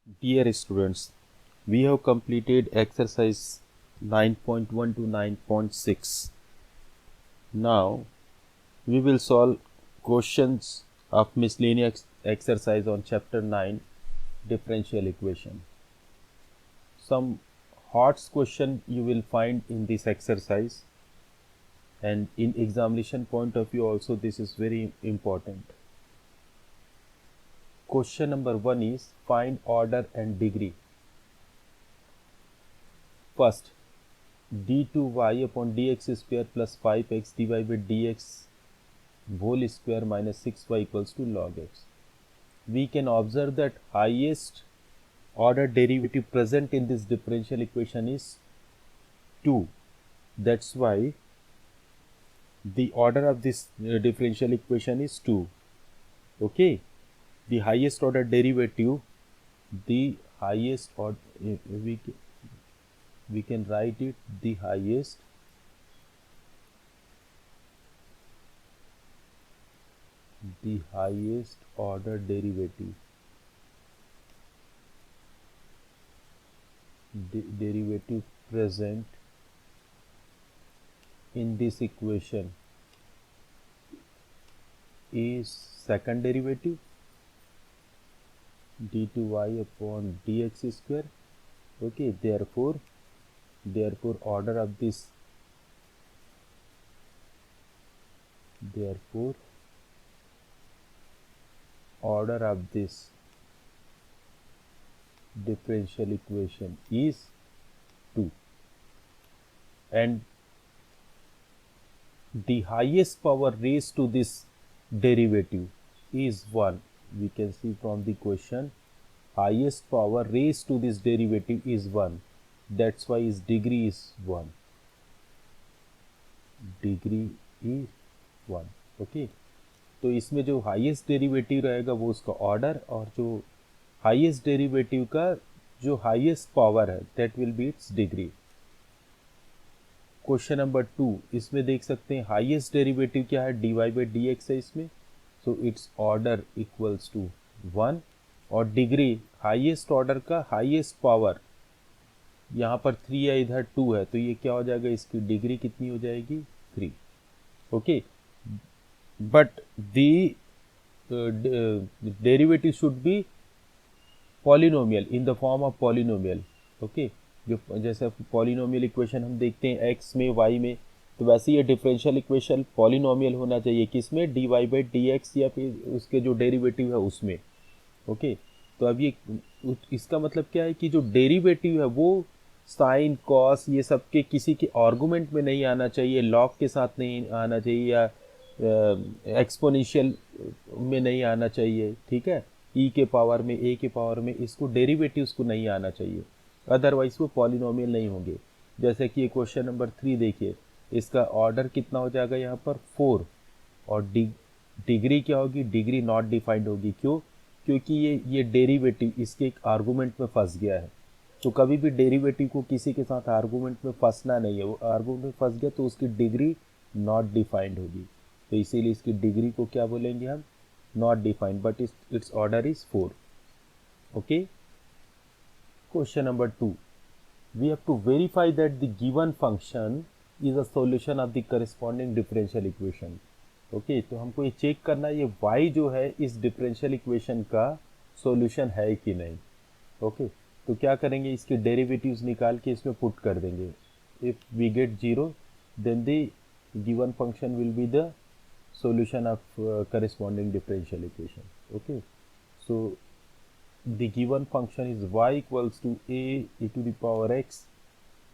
Dear students, we have completed exercise 9.1 to 9.6. Now we will solve questions of miscellaneous exercise on chapter 9 differential equation. Some hot question you will find in this exercise, and in examination point of view also this is very important. Question number 1 is find order and degree. First, d2y upon dx square plus 5x divided by dx whole square minus 6y equals to log x. We can observe that highest order derivative present in this differential equation is 2. That's why the order of this differential equation is 2. Okay, the highest order derivative, the highest order, we can write it, the highest order derivative present in this equation is second derivative d2y upon dx square. Okay, therefore order of this differential equation is 2, and the highest power raised to this derivative is 1. We can see from the question, highest power raised to this derivative is 1. That's why its degree is 1. Okay, तो इसमें जो highest derivative रहेगा वो उसका order, और जो highest derivative का जो हाईएस्ट पावर है that will be it's degree. Question number 2, इसमें देख सकते हैं हाईएस्ट डेरिवेटिव क्या है, dy बाई डी एक्स है इसमें, so it's order equals to 1, और डिग्री हाईएस्ट ऑर्डर का हाईएस्ट पावर यहाँ पर 3 है, इधर 2 है, तो ये क्या हो जाएगा, इसकी डिग्री कितनी हो जाएगी, 3. Okay, but the derivative should be polynomial in the form of polynomial. Okay, जो जैसे पॉलिनोमियल इक्वेशन हम देखते हैं x में y में, तो वैसे ये डिफरेंशियल इक्वेशन पॉलिनोमियल होना चाहिए, किसमें, dy बाई डी एक्स या फिर उसके जो डेरिवेटिव है उसमें. ओके, तो अब ये इसका मतलब क्या है कि जो डेरिवेटिव है वो साइन कॉस ये सब के किसी के आर्गुमेंट में नहीं आना चाहिए, लॉग के साथ नहीं आना चाहिए, या एक्सपोनेंशियल में नहीं आना चाहिए. ठीक है, e के पावर में, a के पावर में, इसको डेरिवेटिव्स को नहीं आना चाहिए, अदरवाइज वो पॉलिनोमियल नहीं होंगे. जैसे कि क्वेश्चन नंबर 3 देखिए, इसका ऑर्डर कितना हो जाएगा यहाँ पर 4, और डिग्री क्या होगी, डिग्री नॉट डिफाइंड होगी. क्यों, क्योंकि ये डेरिवेटिव इसके एक आर्गूमेंट में फंस गया है. तो कभी भी डेरिवेटिव को किसी के साथ आर्गूमेंट में फंसना नहीं है, वो आर्गूमेंट में फंस गया तो उसकी डिग्री नॉट डिफाइंड होगी, तो इसीलिए इसकी डिग्री को क्या बोलेंगे हम, not defined, but it's order is 4. Okay, question number 2, we have to verify that the given function is a solution of the corresponding differential equation. Okay, तो हमको ये चेक करना है ये y जो है इस डिफरेंशियल इक्वेशन का सॉल्यूशन है कि नहीं. ओके, तो क्या करेंगे, इसके डेरिवेटिव्स निकाल के इसमें पुट कर देंगे. If we get 0 then the given function will be the solution of corresponding differential equation. Okay, so the given function is y equals to a e to the power x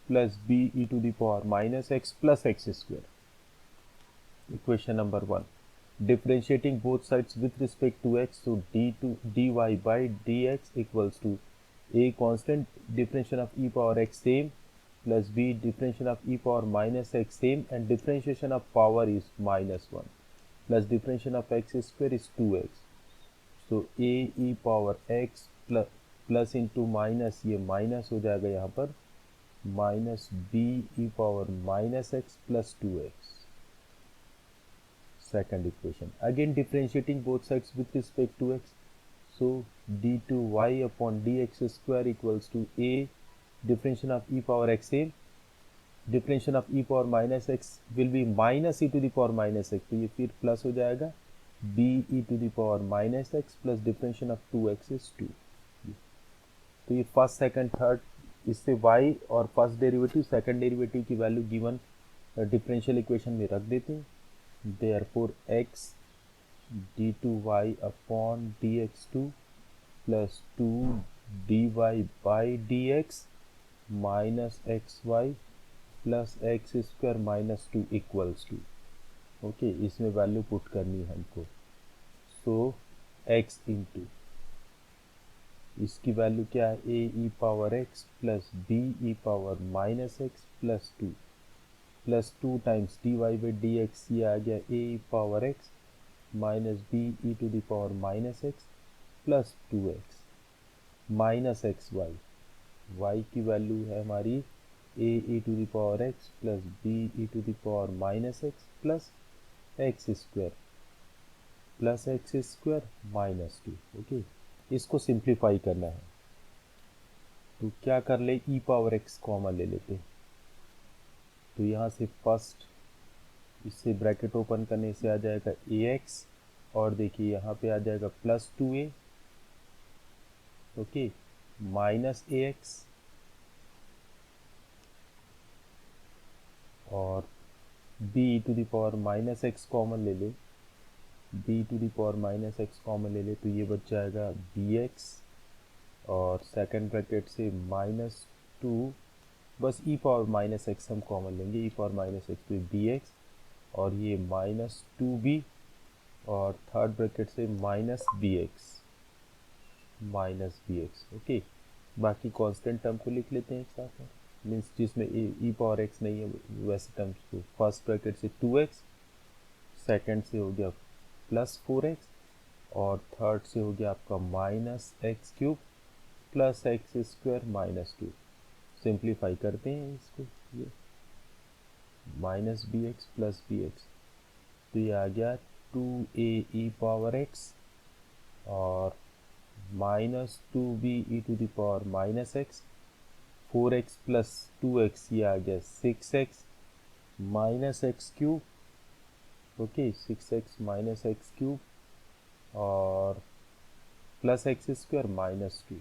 plus b e to the power minus x plus x square. Equation number 1, differentiating both sides with respect to x, so dy by dx equals to a constant differentiation of e power x same plus b differentiation of e power minus x same, and differentiation of power is minus 1 plus differentiation of x square is 2x. so a e power x plus into minus, ये minus हो जाएगा यहाँ पर, minus b e power minus x plus 2x. second equation, again differentiating both sides with respect to x, so d2y upon dx square equals to a differentiation of e power x a, differentiation of e power minus x will be minus e to the power minus x, तो ये फिर plus हो जाएगा b e to the power minus x plus differentiation of 2x is 2। तो ये first second third, इससे y और first derivative second derivative की वैल्यू गिवन डिफरेंशियल इक्वेशन में रख देते हैं। Therefore x d2y upon dx2 plus 2 dy by dx minus xy plus x square minus 2 equals to, okay, इसमें वैल्यू पुट करनी है हमको। सो x इंटू इसकी वैल्यू क्या है, a e power x plus b E power minus x plus 2 times d y by d x, ये आ गया a e power x minus b e to the power minus x plus 2x minus x y, y की value है हमारी a e to the power x plus b e to the power minus x plus x square minus 2, okay. इसको simplify करना है तो क्या कर ले, ई पावर एक्स कॉमन ले लेते, तो यहाँ से फर्स्ट इससे ब्रैकेट ओपन करने से आ जाएगा ए एक्स, और देखिए यहाँ पे आ जाएगा plus 2a, okay, minus a x, और b to the power minus x common ले ले, b to the power minus x common ले ले, तो ये बच जाएगा bx, और सेकंड ब्रैकेट से माइनस 2, बस e पावर माइनस एक्स हम कॉमन लेंगे, e पावर माइनस एक्स, तो bx, और ये माइनस 2b, और थर्ड ब्रैकेट से माइनस bx, ओके। बाकी कांस्टेंट टर्म को लिख लेते हैं एक साथ में, मीन्स जिसमें e पावर एक्स नहीं है वैसे टर्म्स को, फर्स्ट ब्रैकेट से 2x, सेकंड से हो गया प्लस 4x, और थर्ड से हो गया आपका minus x cube plus x square minus 2। Simplify करते हैं इसको, ये माइनस bx प्लस bx, तो ये आ गया 2a e पावर x और minus 2b e to the power minus x, 4x plus 2x, ये आ गया 6x minus x cube, okay, 6x minus x cube और प्लस एक्स स्क्वायर माइनस 2।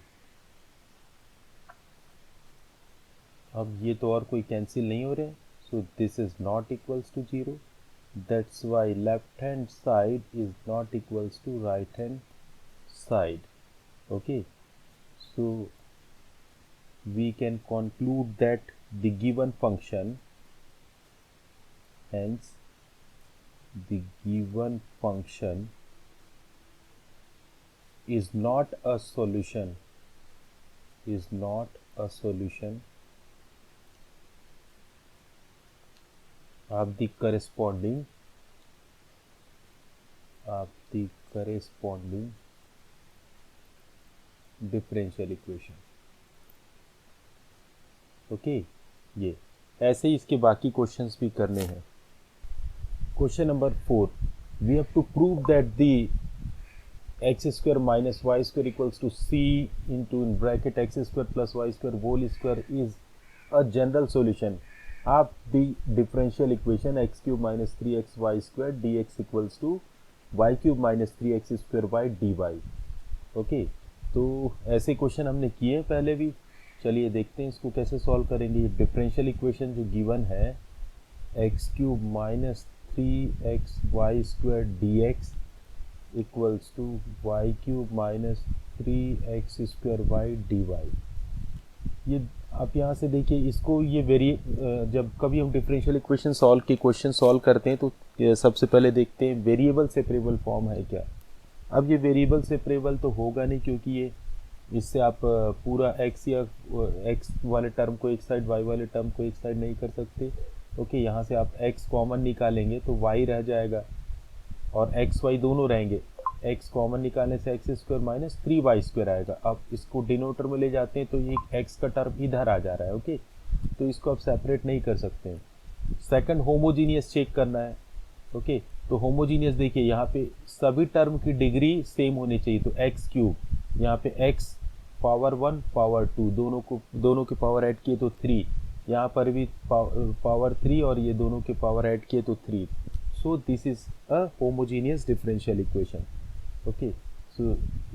अब ये तो और कोई कैंसिल नहीं हो रहे, so this is not equals to 0, that's why left hand side is not equals to right hand side, okay, so we can conclude that the given function, hence the given function is not a solution of the corresponding differential equation, okay. ये ऐसे ही इसके बाकी questions भी करने हैं। Question number 4, we have to prove that the x square minus y square equals to c into in bracket x square plus y square whole square is a general solution of the differential equation x cube minus 3x y square d x equals to y cube minus 3x square by d y, okay. तो ऐसे question हमने किए पहले भी, चलिए देखते हैं इसको कैसे सॉल्व करेंगे। डिफरेंशियल इक्वेशन जो गिवन है x cube minus 3x y square d x equals to y cube minus 3x square by d y, ये आप यहाँ से देखिए इसको, ये जब कभी हम डिफरेंशियल इक्वेशन सॉल्व करते हैं तो सबसे पहले देखते हैं वेरिएबल सेपरेबल फॉर्म है क्या। अब ये वेरिएबल सेपरेबल तो होगा नहीं, क्योंकि ये इससे आप पूरा x या x वाले टर्म को एक साइड, y वाले टर्म को एक साइड नहीं कर सकते, ओके। यहाँ से आप x कॉमन निकालेंगे तो y रह जाएगा और x y दोनों रहेंगे, x कॉमन निकालने से x square minus 3y square आएगा। अब इसको डिनोटर में ले जाते हैं तो ये x का टर्म इधर आ जा रहा है, ओके, तो इसको आप सेपरेट नहीं कर सकते हैं। सेकंड, होमोजीनियस चेक करना है, ओके। तो होमोजीनियस देखिए यहाँ पे सभी टर्म की डिग्री सेम होनी चाहिए, तो एक्स क्यूब यहाँ पे x पावर 1 पावर 2 दोनों के पावर ऐड किए तो 3, यहाँ पर भी पावर 3 और ये दोनों के पावर ऐड किए तो 3. सो this is a homogeneous differential equation. Okay, so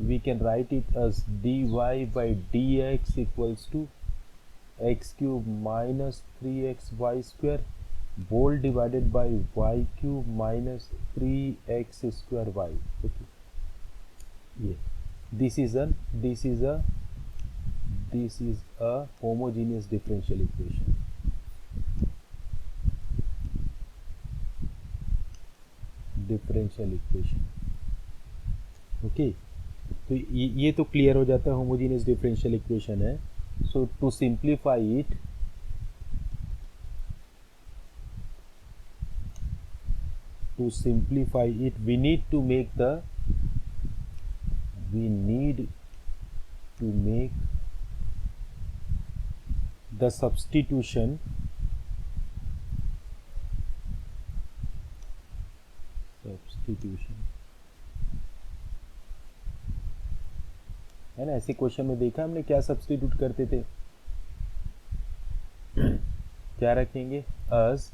we can write it as dy by dx equals to x cube minus 3xy square whole divided by y cube minus 3x square y. Okay, yeah, this is a homogeneous differential equation. Okay, तो ये तो clear हो जाता है, homogeneous differential equation है. So to simplify it, we need to make the substitution है ना. ऐसे क्वेश्चन में देखा हमने क्या सब्स्टिट्यूट करते थे, क्या रखेंगे, as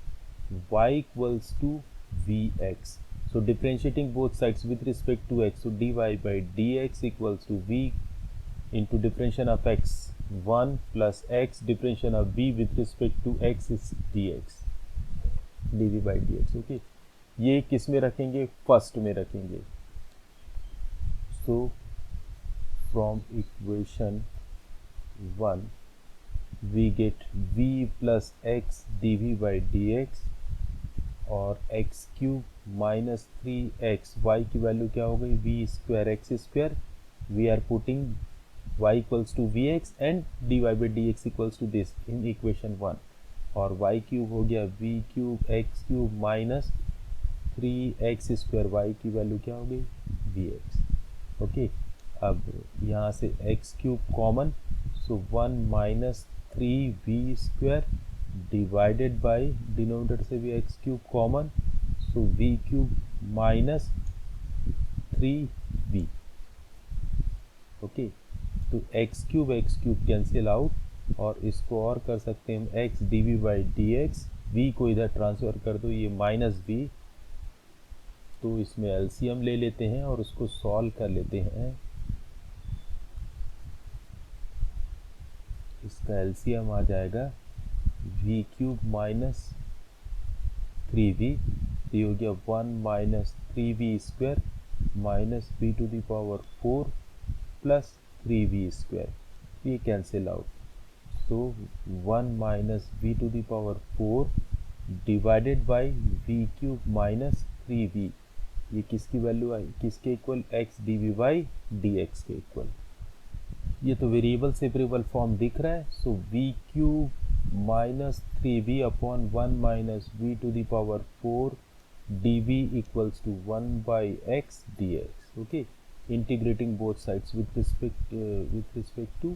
y equals to vx. so differentiating both sides with respect to x, so dy by dx equals to v into differentiation of x 1 plus x differentiation of v with respect to x is dx, dv by dx. Okay, ये किस में रखेंगे, first में रखेंगे. सो from equation 1 we get v plus x dv by dx और x cube minus 3x, y की value क्या हो गई, v square x square, we are putting y equals to v x and dy by dx equals to this in equation 1, और y cube हो गया v cube x cube minus 3x square, y की value क्या हो गई, vx. Okay, अब यहाँ से x क्यूब common, so 1 minus 3v square divided by denominator से भी x क्यूब कॉमन, सो v cube minus 3v. Okay, तो x क्यूब कैंसिल आउट और इसको और कर सकते हैं हम x dv by dx, v को इधर ट्रांसफर कर दो, ये माइनस v, तो इसमें एलसीएम ले लेते हैं और उसको सॉल्व कर लेते हैं. इसका एलसीएम आ जाएगा v क्यूब माइनस 3v, तो ये हो गया 1 minus 3v square minus v to the power 4 plus 3v square, ये cancel out, so 1 minus v to the power 4 divided by v cube minus 3v, ये किसकी वैल्यू आई, किसके equal, x dv by dx के equal. ये तो variable separable form दिख रहा है, so v cube minus 3v upon 1 minus v to the power 4 dv equals to 1 by x dx. Okay, integrating both sides with respect to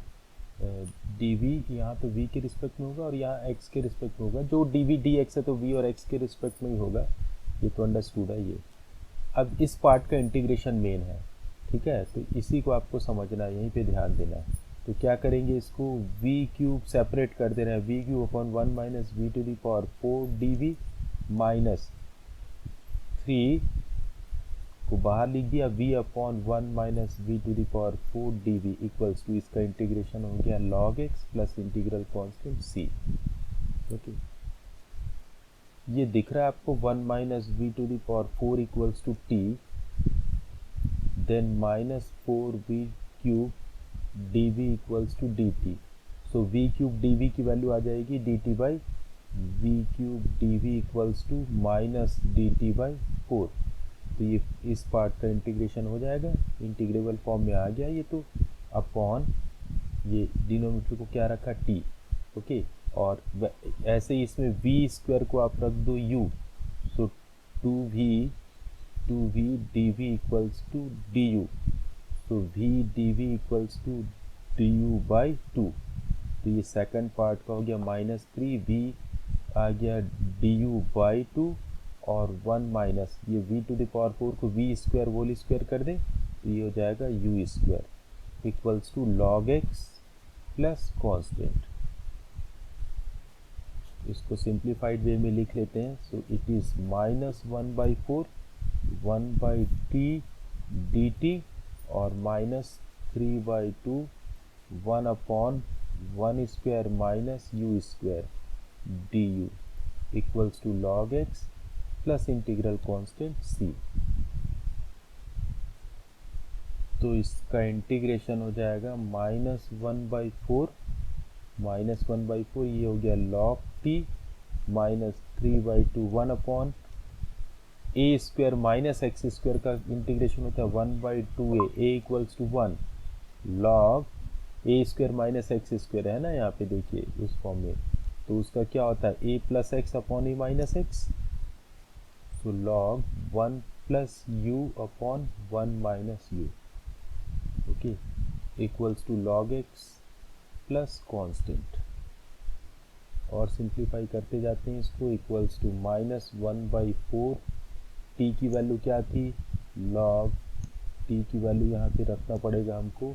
dv, यहाँ तो v के respect में होगा और यहाँ x के रिस्पेक्ट में होगा, जो dv dx है तो v और x के रिस्पेक्ट में ही होगा, ये तो अंडरस्टूड है ये. अब इस पार्ट का इंटीग्रेशन मेन है, ठीक है, तो इसी को आपको समझना है, यहीं पे ध्यान देना है. तो क्या करेंगे, इसको v क्यूब सेपरेट कर दे रहे हैं, v cube upon 1 minus v to the power 4 dv minus 3 को बाहर लिख दिया, v upon 1 minus v to the power 4 dv equals to, इसका इंटीग्रेशन हो गया log x plus integral constant c. Okay, ये दिख रहा है आपको 1 minus v to the power 4 equals to t, then minus 4v cube dv equals to dt. so v cube dv की value आ जाएगी dt by v cube dv equals to minus dt by 4. तो ये इस part का integration हो जाएगा, integrable form में आ गया ये, तो अपॉन ये डिनोमिनेटर को क्या रखा, t. ओके, और ऐसे ही इसमें v स्क्वायर को आप रख दो u, so 2v dv equals to du, so v dv equals to du by 2. तो ये सेकंड पार्ट का हो गया माइनस 3v आ गया du by 2 और 1 माइनस ये v टू द पावर 4 को v स्क्वायर होल स्क्वायर कर दें, तो ये हो जाएगा u square. Equals to log x plus constant. इसको सिंप्लीफाइड वे में लिख लेते हैं। So it is -1/4 1/t dt और -3/2 1/1 minus u square du equals to log x plus integral constant c। तो इसका इंटीग्रेशन हो जाएगा -1/4 ये हो गया log t -3/2 1/a² minus x square का इंटीग्रेशन होता है 1/2a equals to 1 log a² minus x square है ना यहाँ पे देखिए उस फॉर्म में। तो उसका क्या होता है a plus x upon a minus x. So log 1 plus u upon 1 minus u okay equals to log x plus constant. और सिंप्लीफाई करते जाते हैं इसको इक्वल्स टू -1/4 t की वैल्यू क्या थी log t की वैल्यू यहाँ पे रखना पड़ेगा हमको।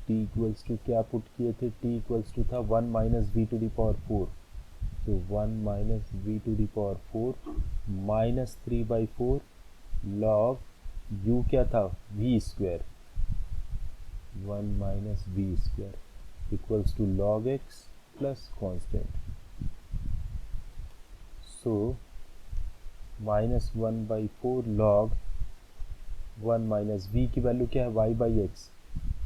t इक्वल्स टू क्या पुट किए थे t इक्वल्स टू था 1 minus v to the power 4। तो 1 minus v to the power 4 -3/4 log u क्या था v square 1 minus v square equals to log x plus constant. So -1/4 log 1 minus v की value क्या है y/x।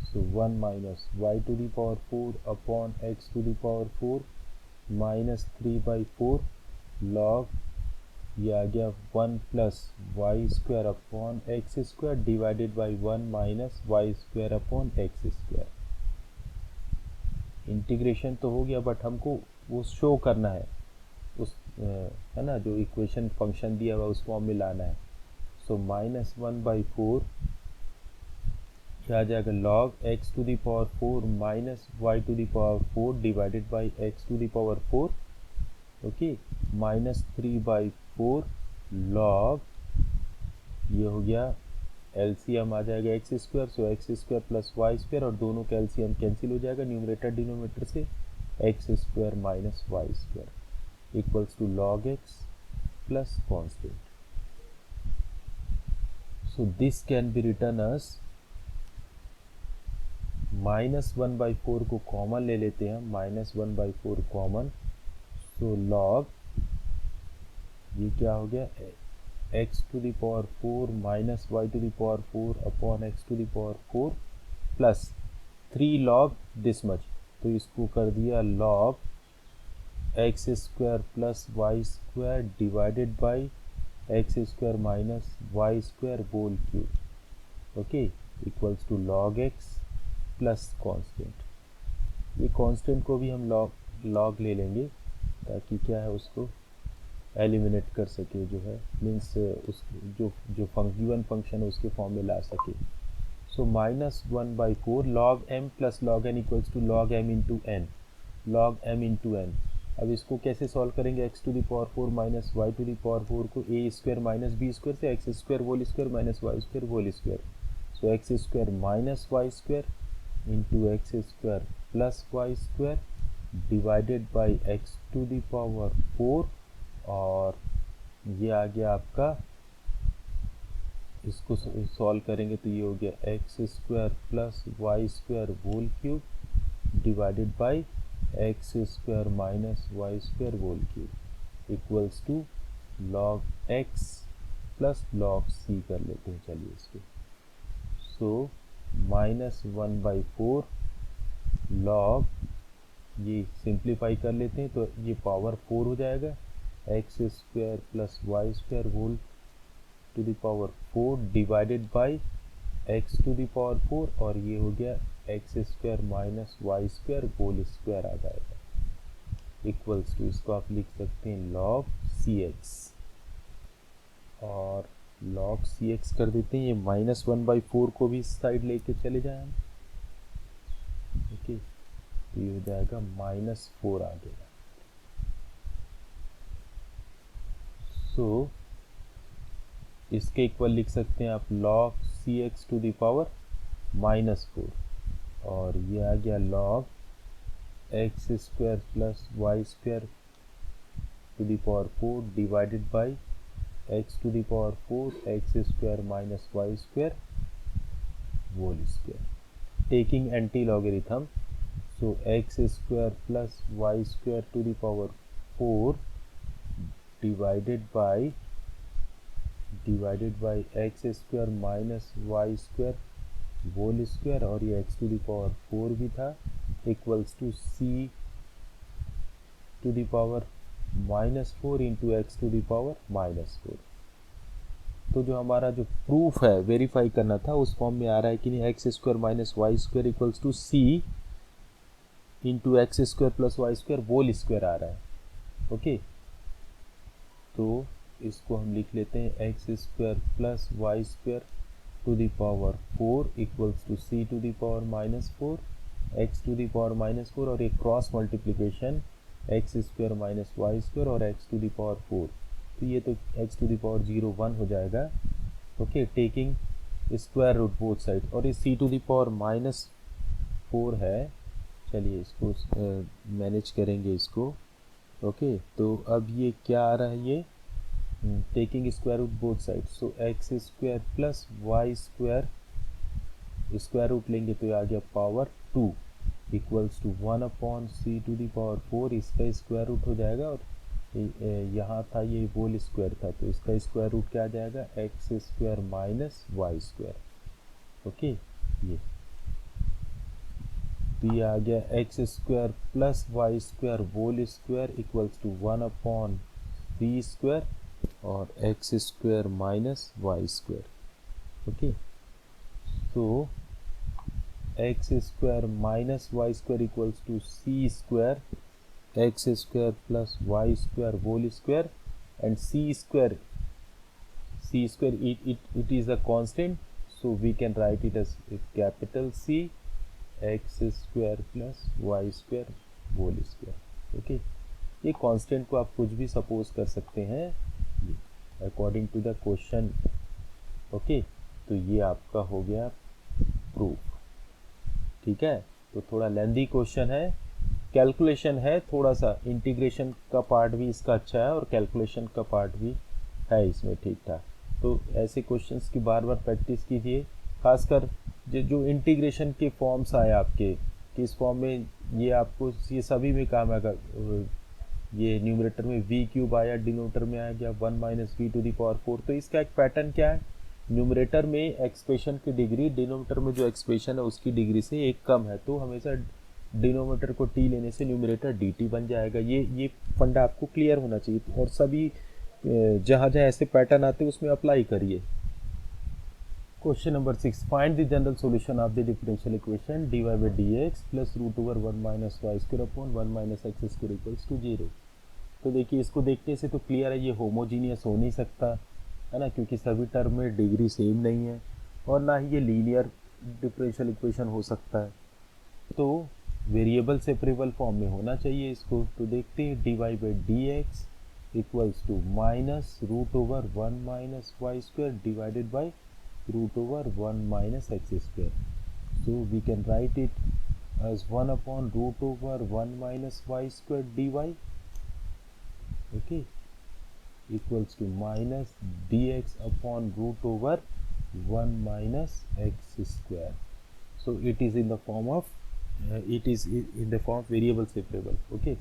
So 1 minus y to the power 4 upon x to the power 4 -3/4 log ये आ गया 1 plus y square upon x square divided by 1 minus y square upon x square. Integration तो हो गया but हमको वो शो करना है उस है ना जो इक्वेशन फंक्शन दिया हुआ उस फॉर्म में लाना है। सो -1/4 क्या आ जाएगा log x to the power 4 minus y to the power 4 divided by x to the power 4 okay -3/4 log ये हो गया एलसीएम आ जाएगा x square. So x square plus y square और दोनों का एलसीएम कैंसिल हो जाएगा न्यूमरेटर डिनोमिनेटर से x square minus y square equals to log x plus constant. So this can be written as -1/4 को कॉमन ले लेते हैं -1/4 कॉमन। सो log ये क्या हो गया x to the power 4 minus y to the power 4 upon x to the power 4 plus 3 log this much. तो इसको कर दिया log x square plus y square divided by x square minus y square whole cube okay equals to log x plus constant. ये constant को भी हम log ले लेंगे ताकि क्या है उसको एलिमिनेट कर सके जो है मीन्स उस जो गिवन फंक्शन है उसके फॉर्म में ला सके। So -1/4 log m plus log n equals to log m into n log m into n। अब इसको कैसे सॉल्व करेंगे x to the power 4 minus y to the power 4 को a square minus b square से x square whole square minus y square whole square. So x square minus y square into x square plus y square divided by x to the power 4 और ये आ गया आपका इसको solve करेंगे तो ये हो गया x square plus y square whole cube divided by x square minus y square whole cube equals to log x plus log c कर लेते हैं चलिए इसको। सो -1/4 log ये सिंप्लीफाई कर लेते हैं तो ये पावर 4 हो जाएगा x square plus y square whole to the power 4 divided by x to the power 4 और ये हो गया x square minus y square whole square आ जाएगा इक्वल्स टू इसको आप लिख सकते हैं log cx और log cx कर देते हैं। ये -1/4 को भी इस साइड लेके चले जाए हम ओके तो ये हो जाएगा -4 आ जाएगा। सो इसके इक्वल लिख सकते हैं आप log cx to the power -4 और ये आ गया log x square plus y square to the power 4 divided by x to the power 4 x square minus y square whole square taking anti logarithm. So x square plus y square to the power 4 divided by x square minus y square whole square और ये x to the power 4 भी था equals to c to the power minus 4 into x to the power minus 4. तो जो हमारा जो proof है verify करना था उस फॉर्म में आ रहा है कि नहीं, x square minus y square equals to c into x square plus y square whole square आ रहा है. ओके, तो इसको हम लिख लेते हैं x square plus y square to the power 4 equals to c to the power minus 4 x to the power minus 4 और एक cross multiplication x square minus y square और एक्स टू द पावर 4. तो ये तो x to the power 0 1 हो जाएगा. Okay, taking square root both side और ये c to the power minus 4 है. चलिए इसको मैनेज करेंगे इसको. ओके, तो अब ये क्या आ रहा है, ये taking square root both side. So x square plus y square square root लेंगे तो ये आ गया power 2 equals to 1 upon c to the power 4. इसका स्क्वायर रूट हो जाएगा और यहाँ था ये होल स्क्वायर था तो इसका स्क्वायर रूट क्या आ जाएगा, x square minus y square. Okay, ये तो ये आ गया x square plus y square whole square equals to 1 upon c square और x square minus y square. Okay, तो x square minus y square equals to c square x square plus y square whole square and c square it is a constant, so we can write it as a capital C x square plus y square whole square. Okay, ये constant को आप कुछ भी suppose कर सकते हैं according to the question. Okay, तो ये आपका हो गया प्रूफ. ठीक है, तो थोड़ा लेंदी क्वेश्चन है, कैलकुलेशन है, थोड़ा सा इंटीग्रेशन का पार्ट भी इसका अच्छा है और कैलकुलेशन का पार्ट भी है इसमें ठीक ठाक. तो ऐसे क्वेश्चंस की बार बार प्रैक्टिस कीजिए, खासकर जो इंटीग्रेशन के फॉर्म्स आए आपके किस फॉर्म में, ये आपको ये सभी में काम आएगा. ये न्यूमरेटर में v क्यूब आया, डिनोमिनेटर में आ गया 1 माइनस वी टू दी पावर 4. तो इसका एक पैटर्न क्या है, न्यूमरेटर में एक्सप्रेशन की डिग्री डिनोमिनेटर में जो एक्सप्रेशन है उसकी डिग्री से एक कम है, तो हमेशा डिनोमिनेटर को t लेने से न्यूमरेटर dt बन जाएगा. ये फंडा आपको क्लियर होना चाहिए और सभी जहाँ जहाँ ऐसे पैटर्न आते हैं उसमें अप्लाई करिए. Question number 6, find the general solution of the differential equation dy by dx plus root over 1 minus y square upon 1 minus x square equals to 0. तो देखिए इसको देखने से तो क्लियर है ये होमोजीनियस हो नहीं सकता है ना, क्योंकि सभी टर्म में डिग्री सेम नहीं है और ना ही ये लीनियर डिफरेंशियल इक्वेशन हो सकता है. तो वेरिएबल सेपरेबल फॉर्म में होना चाहिए इसको. तो देखते हैं dy by dx equals to minus root over 1 minus y square divided by root over 1 minus x square. So we can write it as 1 upon root over 1 minus y square dy. Okay, equals to minus dx upon root over 1 minus x square. So it is in the form of variable separable. Okay,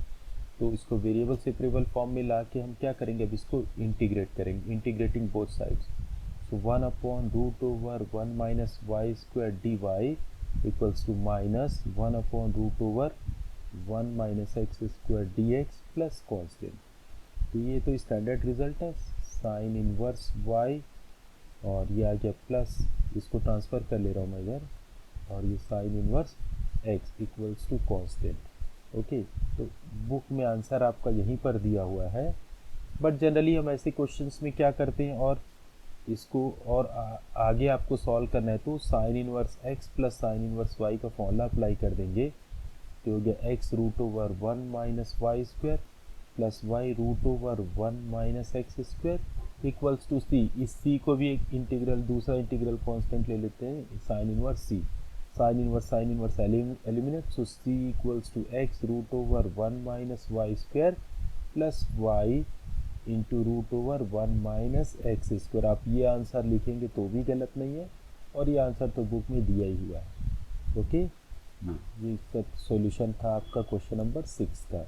तो इसको variable separable form में ला के हम क्या करेंगे, अब इसको integrate करेंगे, integrating both sides. So 1 upon root over 1 minus y square d y equals to minus 1 upon root over 1 minus x square d x plus constant. तो ये तो स्टैंडर्ड रिजल्ट है, साइन इनवर्स वाई और ये आ गया plus, इसको transfer कर ले रहा हूँ मैं इधर, और ये sine inverse x equals to constant. Okay, तो बुक में आंसर आपका यहीं पर दिया हुआ है, बट जनरली हम ऐसे क्वेश्चंस में क्या करते हैं और इसको और आगे आपको सॉल्व करना है तो sine inverse x plus sine inverse y का फॉर्मूला अप्लाई कर देंगे. तो हो गया x root over 1 minus y square plus y root over 1 minus x square equals to c. इस c को भी एक इंटीग्रल, दूसरा इंटीग्रल कांस्टेंट ले लेते हैं, sine inverse c. Sine inverse eliminate, so c equals to x root over 1 minus y square plus y into root over 1 minus x square. आप ये आंसर लिखेंगे तो भी गलत नहीं है, और ये आंसर तो बुक में दिया ही हुआ है। ओके, ये इसका सॉल्यूशन था आपका क्वेश्चन नंबर 6 का।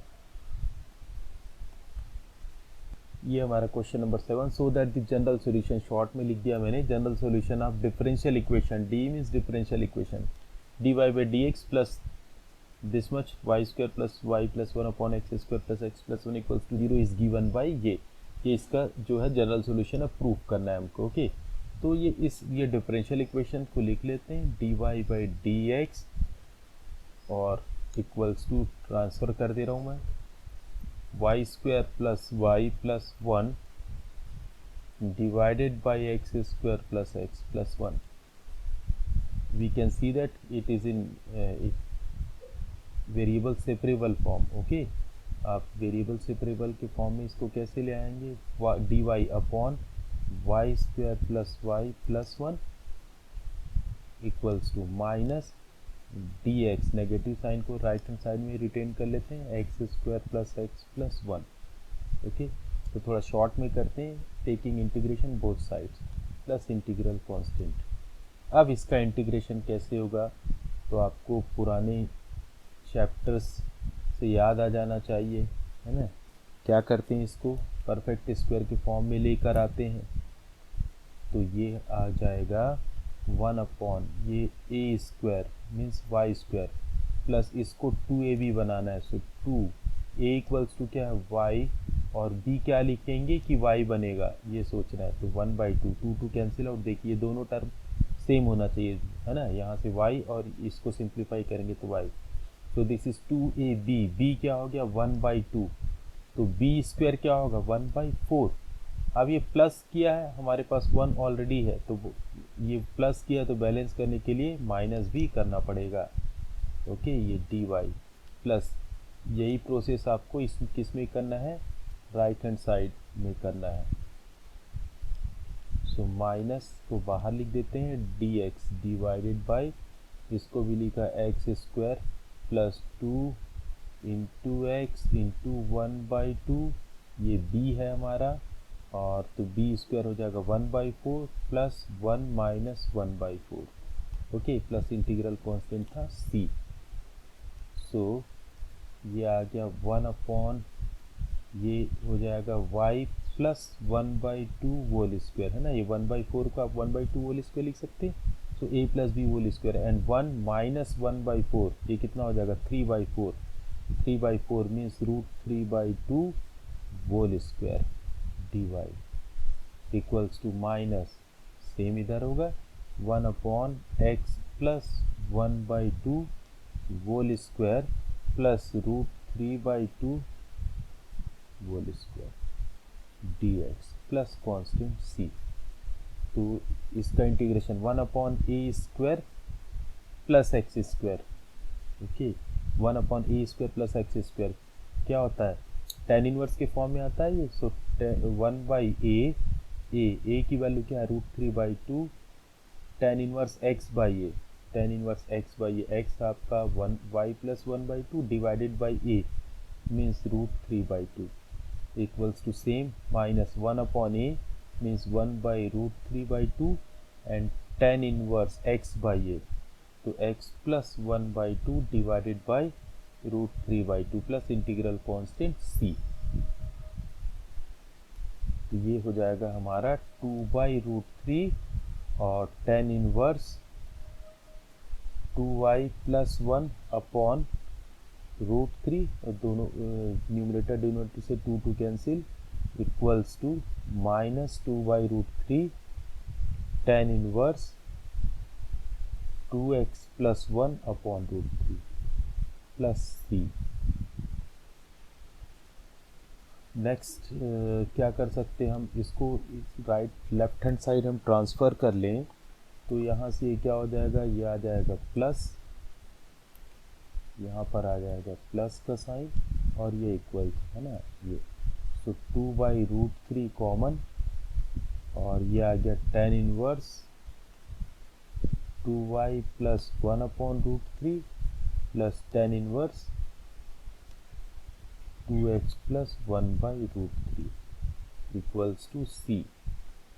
ये हमारा question number 7। So that the general solution, short में लिख दिया मैंने, general solution of differential equation, d means differential equation, d y by d x plus this much y square plus y plus 1 upon x square plus x plus 1 equals to 0 is given by ये इसका जो है general solution है, proof करना है हमको। Okay, तो ये डिफरेंशियल इक्वेशन को लिख लेते हैं, d y by d x और इक्वल्स टू, ट्रांसफ़र कर दे रहा हूँ मैं, y square plus y plus 1 divided by x square plus x plus 1. We can see that it is in variable separable form. Okay, आप variable separable के form में इसको कैसे ले आएंगे, d y upon y square plus y plus 1 equals to minus d x, negative sign को right hand side में written कर लेते हैं, x square plus x plus 1। Okay, तो थोड़ा शॉर्ट में करते हैं, taking integration both sides plus integral constant. अब इसका इंटीग्रेशन कैसे होगा, तो आपको पुराने चैप्टर्स से याद आ जाना चाहिए, है ना। क्या करते हैं, इसको परफेक्ट स्क्वायर के फॉर्म में लेकर आते हैं, तो ये आ जाएगा 1 अपॉन ये a square means y square plus इसको 2ab बनाना है, सो 2 ए इक्वल्स टू क्या है वाई, और b क्या लिखेंगे कि y बनेगा, ये सोचना है, तो 1/2, 2 कैंसिल आउट। देखिए दोनों टर्म सेम होना चाहिए, है ना, यहाँ से y और इसको सिंप्लीफाई करेंगे तो y, तो दिस इज 2ab, b क्या हो गया 1/2, तो b स्क्वायर क्या होगा 1/4। अब ये प्लस किया है, हमारे पास 1 ऑलरेडी है, तो ये प्लस किया तो बैलेंस करने के लिए माइनस भी करना पड़ेगा। ओके, ये dy प्लस, यही प्रोसेस आपको किस में करना है, राइट हैंड साइड में करना है। सो माइनस को बाहर लिख देते हैं, dx डिवाइडेड बाय, इसको भी लिखा x square plus 2 into x into 1/2, ये b है हमारा, और तो b स्क्वायर हो जाएगा 1/4 plus 1 minus 1/4। Okay, plus integral constant था c, सो ये आ गया 1 अपॉन, ये हो जाएगा y प्लस 1/2 होल स्क्वायर, है ना, ये 1/4 को आप 1/2 होल स्क्वायर लिख सकते हैं, so a plus b whole square, and 1 minus 1/4, ये कितना हो जाएगा 3/4, 3/4 means √3/2 whole square dy equals to minus, same इधर होगा 1 upon x plus 1/2 whole square plus √3/2 whole square dx plus constant c। तो इसका integration 1 upon a square plus x square, okay, 1 upon a square plus x square क्या होता है, tan inverse के form में आता है ये, सो 1/a, ए की वैल्यू क्या है √3/2 tan inverse x by A, tan inverse x by A, x आपका 1y plus 1/2 divided by a means √3/2 equals to same minus 1 upon a means 1 by √3/2 and tan inverse x by a, तो x plus 1/2 divided by √3/2 plus integral constant c, तो ये हो जाएगा हमारा 2/√3 और tan inverse 2y plus 1 upon √3, और दोनों numerator denominator से 2 cancel, equals to minus 2/√3 tan inverse 2x plus 1 upon √3 plus c। Next क्या कर सकते हैं हम, इसको राइट लेफ्ट हैंड साइड हम ट्रांसफ़र कर लें, तो यहाँ से ये क्या हो जाएगा, ये आ जाएगा प्लस, यहाँ पर आ जाएगा प्लस का साइन, और ये इक्वल है ना ये, सो 2/√3 कॉमन, और ये आ गया tan inverse 2y plus 1/√3 plus tan inverse 2x plus 1/√3 equals to c।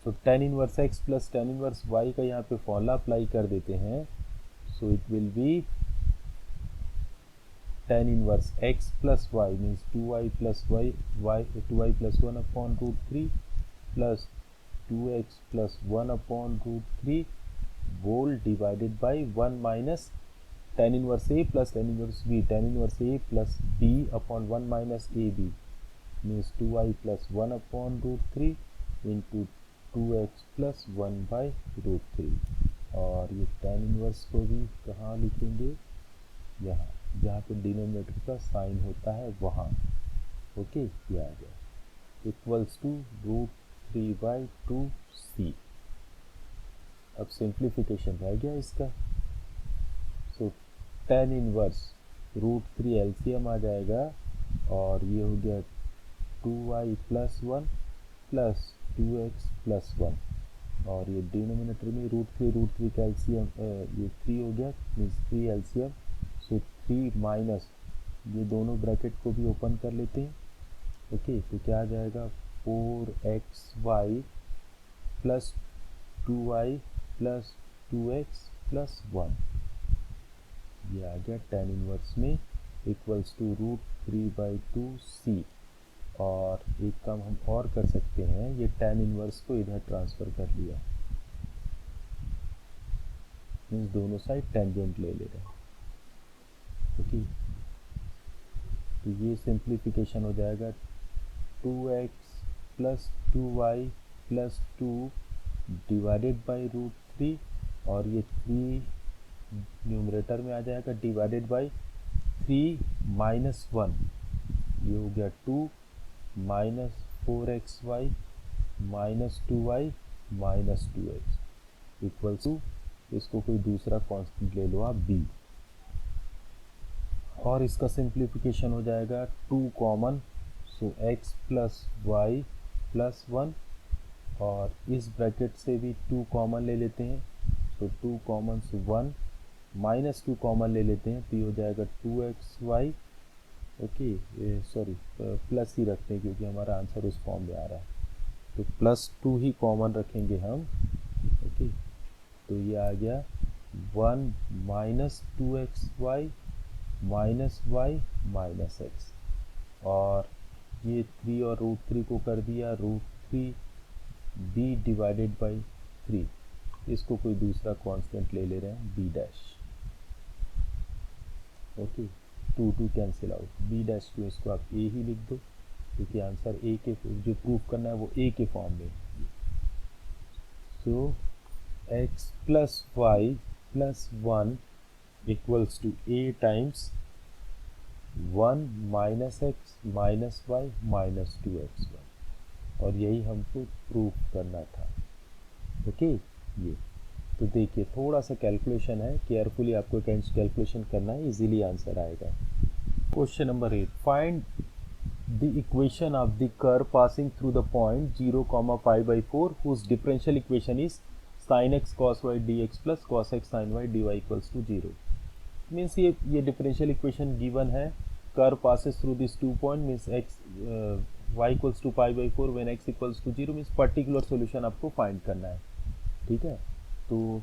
तो tan inverse x plus tan inverse y का यहाँ पे फॉर्मूला अप्लाई कर देते हैं। So it will be tan inverse x plus y means 2y plus y 2y plus 1/√3 plus 2x plus 1/√3 whole divided by 1 minus tan inverse a plus tan inverse b, tan inverse a plus b upon 1 minus ab means 2y plus 1/√3 into 2x plus 1/√3। और ये tan inverse को भी कहाँ लिखेंगे, यहाँ जहाँ पे denominator का साइन होता है वहाँ। ओके, ये आ गया इक्वल्स टू √3/2c। अब सिंप्लीफिकेशन रह गया इसका। सो tan इनवर्स √3 एलसीएम आ जाएगा और ये हो गया 2y plus 1 plus 2x plus 1 और ये डिनोमिनेटर में √3 का एलसीएम ये 3 हो गया मीन्स 3 एलसीएम। सो 3 माइनस ये दोनों ब्रैकेट को भी ओपन कर लेते हैं। ओके, तो क्या आ जाएगा 4xy plus 2y plus 2x plus 1। ये आ गया tan इनवर्स में इक्वल्स टू √3/2c। और एक काम हम और कर सकते हैं, ये tan इनवर्स को इधर ट्रांसफ़र कर लिया मीन्स दोनों साइड टेंजेंट ले रहे हैं। ओके, तो ये सिंप्लीफिकेशन हो जाएगा 2x plus 2y plus 2 divided by √3 और ये 3 न्यूमरेटर में आ जाएगा डिवाइडेड बाई 3 माइनस 1, ये हो गया 2 minus 4xy minus 2y minus 2x equals to, इसको कोई दूसरा कांस्टेंट ले लो आप b और इसका सिंप्लीफिकेशन हो जाएगा 2 कॉमन। सो x प्लस वाई प्लस 1 और इस ब्रैकेट से भी 2 कॉमन ले लेते हैं। सो 2 कॉमन से 1 माइनस 2 कॉमन ले लेते हैं तो ये हो जाएगा 2xy। ओके, सॉरी प्लस ही रखते हैं क्योंकि हमारा आंसर उस फॉर्म में आ रहा है, तो प्लस 2 ही कॉमन रखेंगे हम। ओके, तो ये आ गया 1 minus 2xy minus y minus x और ये 3 और √3 को कर दिया √3b डिवाइडेड बाई 3, इसको कोई दूसरा कांस्टेंट ले ले रहे हैं b dash. Okay, 2 cancel out, b dash को इसको आप a ही लिख दो क्योंकि आंसर a के जो प्रूफ करना है वो a के फॉर्म में। So x plus y plus 1 equals to a times 1 minus x minus y minus 2xy और यही हमको प्रूफ करना था। ओके, ये तो देखिए थोड़ा सा कैलकुलेशन है, केयरफुली आपको कैलकुलेशन करना है, इजीली आंसर आएगा। Question number 8, find the equation of the curve passing through the point 0,π/4 whose differential equation is sin x cos y dx plus cos x sin y dy equals to 0। Means ये differential equation given है, curve passes through this 2 point means x y equals to π/4 when x equals to 0 means particular solution आपको find करना है। ठीक है, तो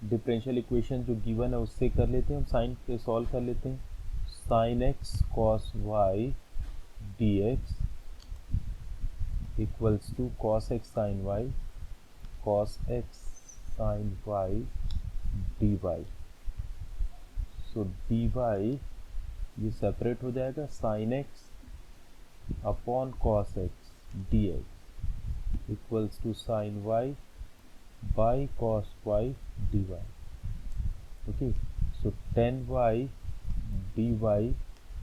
differential equation जो given है उससे कर लेते हैं, हम साइन पे सॉल्व कर लेते हैं। sin x cos y dx equals to cos x sin y cos x sin y dy। So dy ये सेपरेट हो जाएगा sin x upon cos x dx equals to sin y by cos y dy। Okay, so tan y dy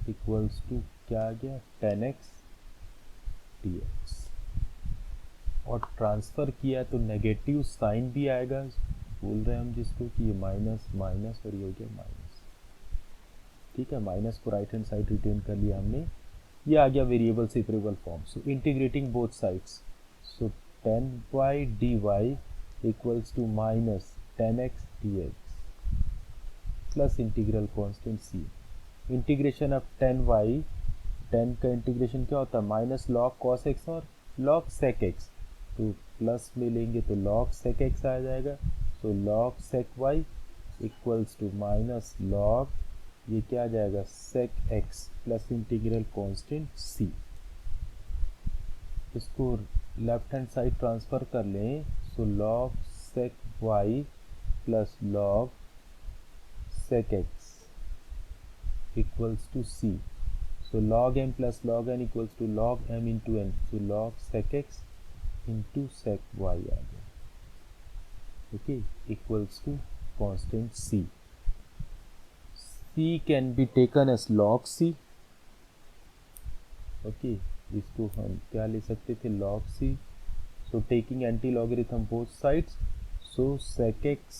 equals to क्या आ गया tan x dx और transfer किया तो negative sign भी आएगा, बोल रहे हैं हम जिसको कि ये माइनस माइनस और ये हो गया माइनस। ठीक है, माइनस को राइट हैंड साइड रिटेन कर लिया हमने, ये आ गया variable separable form. So integrating both sides, so tan y dy equals to minus tan x dx plus integral constant c. Integration of 10y, 10 का इंटीग्रेशन क्या होता है, माइनस लॉग कॉस एक्स और लॉग सेक एक्स, तो plus में लेंगे तो log sec x आ जाएगा। तो log sec y equals to minus log, ये क्या आ जाएगा, sec x plus integral constant सी। इसको लेफ्ट हैंड साइड ट्रांसफ़र कर लें, so log sec y plus log sec x equals to c. So log m plus log n equals to log m into n. So log sec x into sec y आ गया, okay, equals to constant c. C can be taken as log c, okay, इसको हम क्या ले सकते थे, log c. So taking anti logarithm both sides, so sec x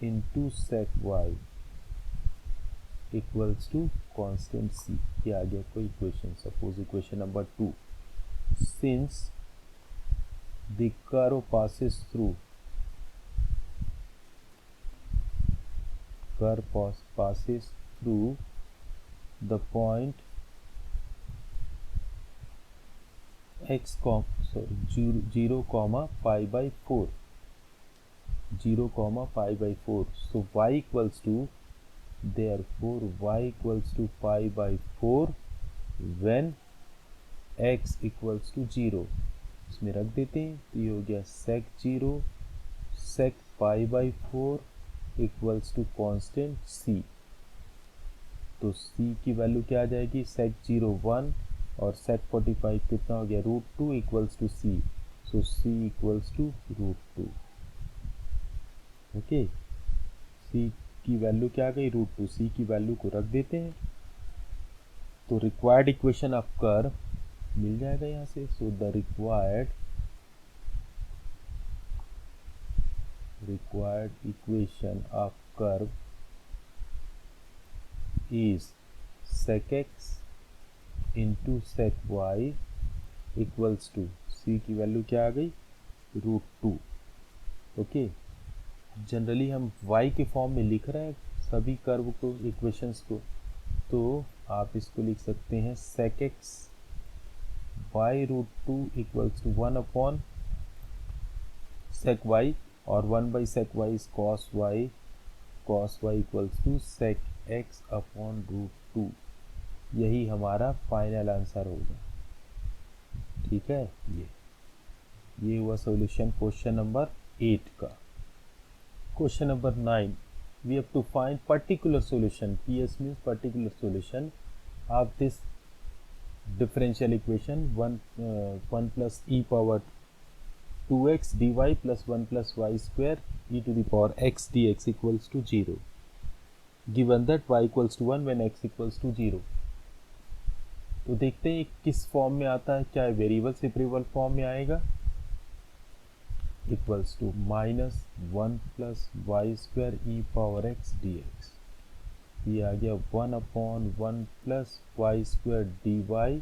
into sec y equals to constant c. ये आ गया कोई equation. Suppose equation number 2, since the curve passes through the point x 0 comma pi by 4, 0 comma pi by 4, so y equals to, therefore y equals to pi by 4 when x equals to 0। इसमें रख देते हैं, तो ये हो गया sec 0 sec pi by 4 equals to constant c। तो c की वैल्यू क्या आ जाएगी, sec 0 1 और sec 45 कितना हो गया, √2 equals to c। So c equals to √2, okay. c की वैल्यू क्या आ गई, √2, c की वैल्यू को रख देते हैं, तो रिक्वायर्ड इक्वेशन ऑफ कर्व मिल जाएगा यहाँ से। So the required equation of curve is sec x into sec y equals to, c की वैल्यू क्या आ गई, √2, ओके। जनरली हम y के फॉर्म में लिख रहे हैं सभी कर्व को, इक्वेशंस को, तो आप इसको लिख सकते हैं sec x by √2 equals to 1 upon sec y, और 1 by sec y is cos y equals to sec x upon √2। यही हमारा फाइनल आंसर होगा, ठीक है। ये हुआ सॉल्यूशन क्वेश्चन नंबर 8 का। Question number 9, we have to find particular solution, PS means particular solution of this differential equation 1 plus e power 2x dy plus 1 plus y square e to the power x dx equals to 0, given that y equals to 1 when x equals to 0। तो देखते हैं किस form में आता है, क्या variable separable form में आएगा, equals to minus 1 plus y square e power x d x, ये आ गया 1 upon 1 plus y square d y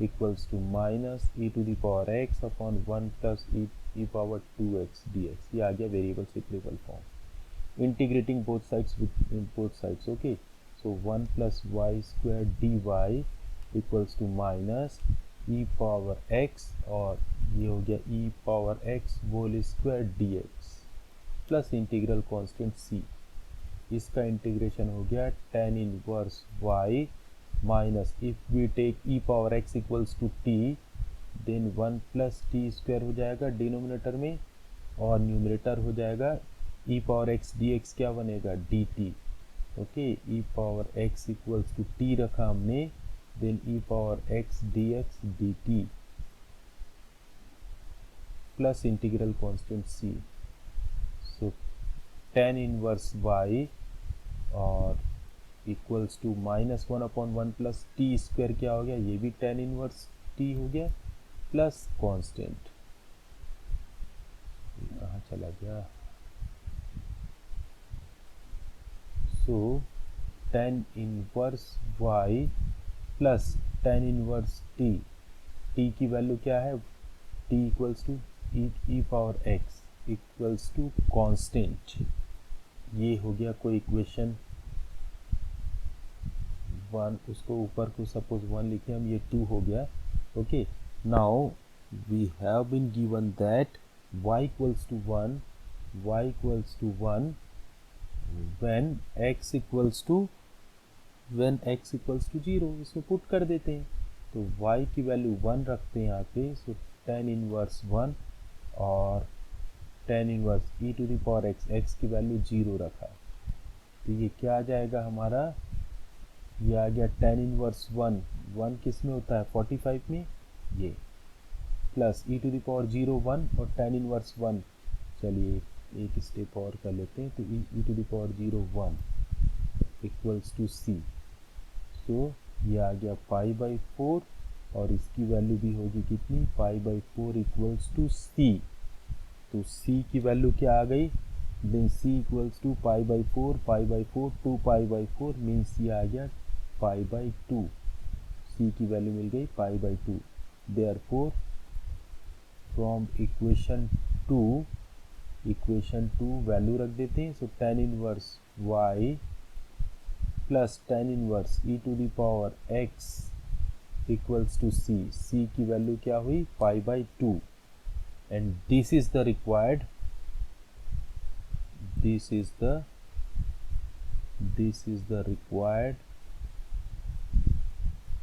equals to minus e to the power x upon 1 plus e power 2x dx, ये आ गया variable separable form. Integrating both sides with both sides, okay. So 1 plus y square d y equals to minus e power x, और ये हो गया e power x whole square d x plus integral constant c. इसका integration हो गया tan inverse y minus, if we take e power x equals to t, then 1 plus t square हो जाएगा denominator में, और न्यूमरेटर हो जाएगा e power x d x, क्या बनेगा, d t, okay. E power x equals to t रखा हमने, then e power x d x d t plus integral constant c. So tan inverse y और equals to minus 1 upon 1 plus t square, क्या हो गया, ये भी tan inverse t हो गया, प्लस कांस्टेंट, कहाँ चला गया, so tan inverse y plus tan inverse t, t की वैल्यू क्या है, t equals to e power x equals to constant. ये हो गया कोई इक्वेशन वन, उसको ऊपर को सपोज 1 लिखे हम, ये 2 हो गया। Okay, now we have been given that y equals to 1 when x equals to 0, इसमें पुट कर देते हैं। तो y की वैल्यू 1 रखते हैं यहाँ पे, सो tan इनवर्स 1 और tan inverse e to the power x की वैल्यू 0 रखा। तो ये क्या आ जाएगा हमारा, ये आ गया tan इनवर्स 1 किस में होता है 45 में, ये plus e to the power 0 1 और tan इनवर्स 1। चलिए एक स्टेप और कर लेते हैं, तो e to the power 0 1 equals to c। So ये आ गया पाई बाई 4 और इसकी वैल्यू भी होगी कितनी, pi by 4 equals to c। तो c की वैल्यू क्या आ गई, then c equals to pi by 4 2 pi by 4 means ये आ गया पाई बाई 2। c की वैल्यू मिल गई pi by 2। Therefore from equation 2 value रख देते हैं। So tan inverse y plus tan inverse e to the power x equals to c की वैल्यू क्या हुई, पाई by 2। And this is the required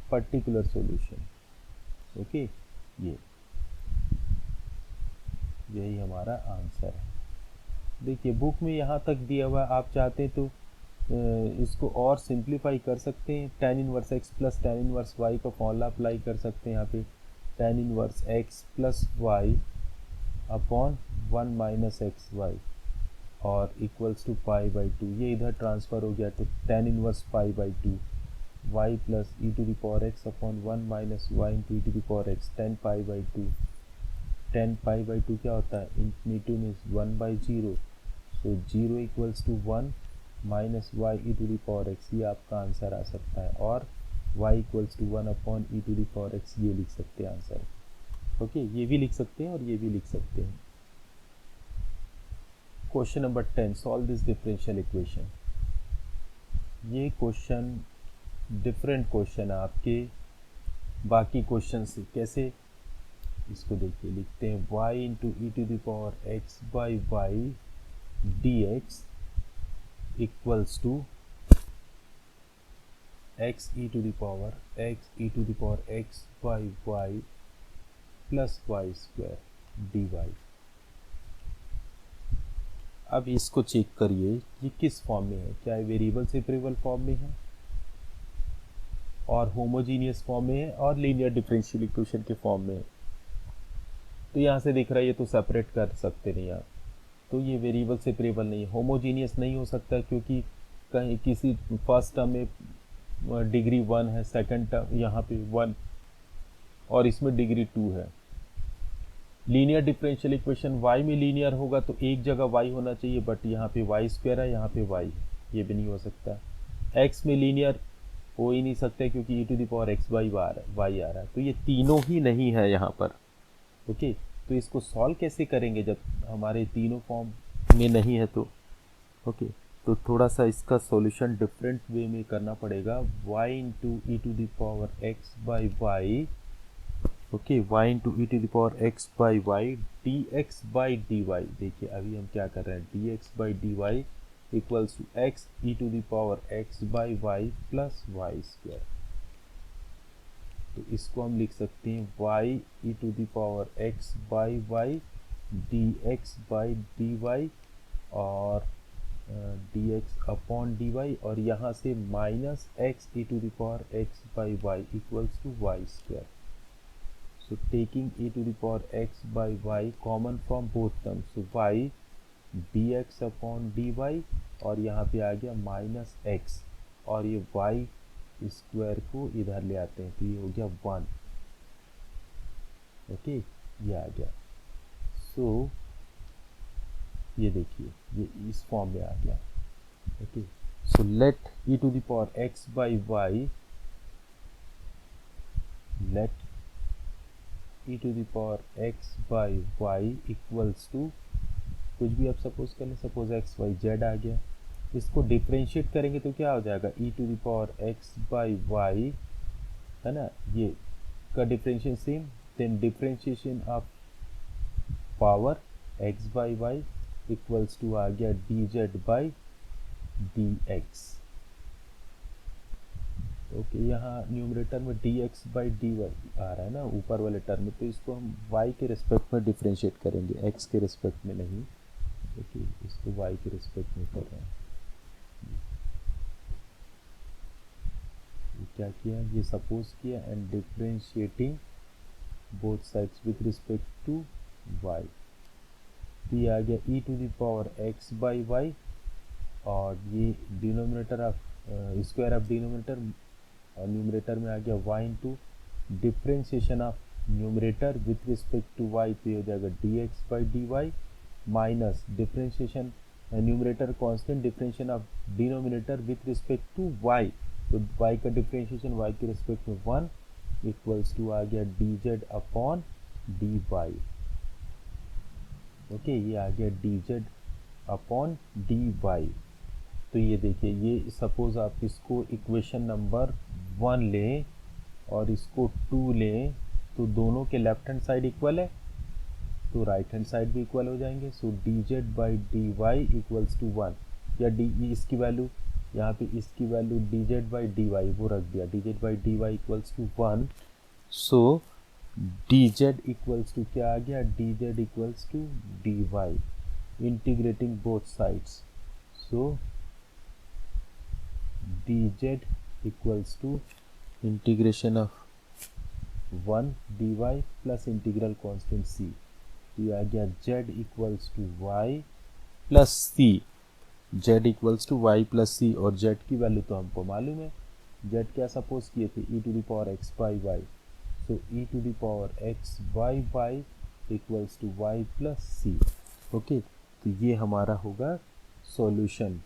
particular solution। Okay, यही हमारा answer है। देखिए बुक में यहाँ तक दिया हुआ है, आप चाहते हैं तो इसको और सिंप्लीफाई कर सकते हैं। tan inverse x plus tan inverse y का फॉर्मूला अप्लाई कर सकते हैं यहाँ पे, tan inverse x plus y upon 1 minus x y और इक्वल्स टू पाई बाई 2। ये इधर ट्रांसफ़र हो गया, तो tan inverse pi by 2 y plus e to the power x upon 1 minus y into e to the power x, tan pi by 2। tan pi by 2 क्या होता है, infinity में 1 by 0, so 0 equals to 1 minus y e to the power x, ये आपका answer आ सकता है। और y equals to 1 upon e to the power x, ये लिख सकते हैं आंसर। ओके, ये भी लिख सकते हैं और ये भी लिख सकते हैं। Question number 10, solve this differential equation. ये क्वेश्चन डिफरेंट क्वेश्चन है आपके बाकी क्वेश्चन से। कैसे, इसको देखिए, लिखते हैं y into e to the power x by y d x equals to x e to the power x by y plus y square d y. अब इसको चेक करिए ये किस फॉर्म में है, क्या वेरिएबल सेपरेबल फॉर्म में है और होमोजीनियस फॉर्म में है और लीनियर डिफरेंशियल इक्वेशन के फॉर्म में है। तो यहाँ से दिख रहा है ये तो सेपरेट कर सकते नहीं आप, तो ये वेरिएबल सेपरेबल नहीं है। होमोजीनियस नहीं हो सकता क्योंकि कहीं किसी फर्स्ट टर्म में डिग्री 1 है, सेकंड टर्म यहाँ पे 1 और इसमें डिग्री 2 है। लीनियर डिफरेंशियल इक्वेशन y में लीनियर होगा तो एक जगह y होना चाहिए, बट यहाँ पे वाई स्क्वायर है, यहाँ पे y है, ये भी नहीं हो सकता। x में लीनियर हो ही नहीं सकता क्योंकि e to the power x by y आ रहा है, तो ये तीनों ही नहीं है यहाँ पर। ओके, तो इसको सॉल्व कैसे करेंगे जब हमारे तीनों फॉर्म में नहीं है तो। ओके, तो थोड़ा सा इसका सॉल्यूशन डिफरेंट वे में करना पड़ेगा। y into e to the power x by y, okay, y into e to the power x by y d x by d y. देखिए अभी हम क्या कर रहे हैं, d x by d y equals to x e to the power x by y plus y square. तो इसको हम लिख सकते हैं y e to the power x by y d x by d y और d x upon d y, और यहाँ से minus x e to the power x by y equals to y square. So taking e to the power x by y common from both terms, so y dx upon dy और यहाँ पे आ गया minus x और ये y square को इधर ले आते हैं तो ये हो गया 1। ओके, ये आ गया। सो ये देखिए ये इस फॉर्म में आ गया। Okay, so let e to the power x by y, let e to the power x by y equals to कुछ भी आप सपोज कर लें, सपोज x y z आ गया। इसको डिफ्रेंशिएट करेंगे तो क्या हो जाएगा, e to the power x by y, है ना, ये का differentiation same, then differentiation of power x by y equals to आ गया d z by d x. Okay, यहाँ न्यूमरेटर में d x by d y आ रहा है ना ऊपर वाले टर्म में, तो इसको हम वाई के रिस्पेक्ट में डिफ्रेंशिएट करेंगे, एक्स के रिस्पेक्ट में नहीं। ओके, इसको वाई के रिस्पेक्ट में कर रहे हैं। क्या किया, ये सपोज किया and differentiating both sides with respect to y, तो ये आ गया e to the power x by y, और ये denominator of square of denominator, और न्यूमरेटर में आ गया y into differentiation of numerator with respect to y, तो ये हो जाएगा d x by d y minus differentiation numerator constant, differentiation of denominator with respect to y, तो y का डिफ्रेंशिएशन y के रिस्पेक्ट में 1 इक्वल्स टू आ गया d z upon d y. Okay, ये आ गया d z upon d y. तो ये देखिए, ये सपोज आप इसको इक्वेशन नंबर 1 लें और इसको 2 लें, तो दोनों के लेफ्ट हैंड साइड इक्वल है, तो राइट हैंड साइड भी इक्वल हो जाएंगे। So d z by d y equals to 1, या डी, इसकी वैल्यू यहाँ पे, इसकी value d z by d y वो रख दिया, d z by d y equals to 1। So d z equals to क्या आ गया, d z equals to d y, integrating both sides. So dz equals to integration of 1 dy plus integral constant c, ये आ गया z equals to y plus c, z equals to y plus c, और z की value तो हमको मालूम है, z क्या सपोज किए थे, e to the power x by y, so e to the power x by y equals to y plus c। Okay, तो ये हमारा होगा सॉल्यूशन।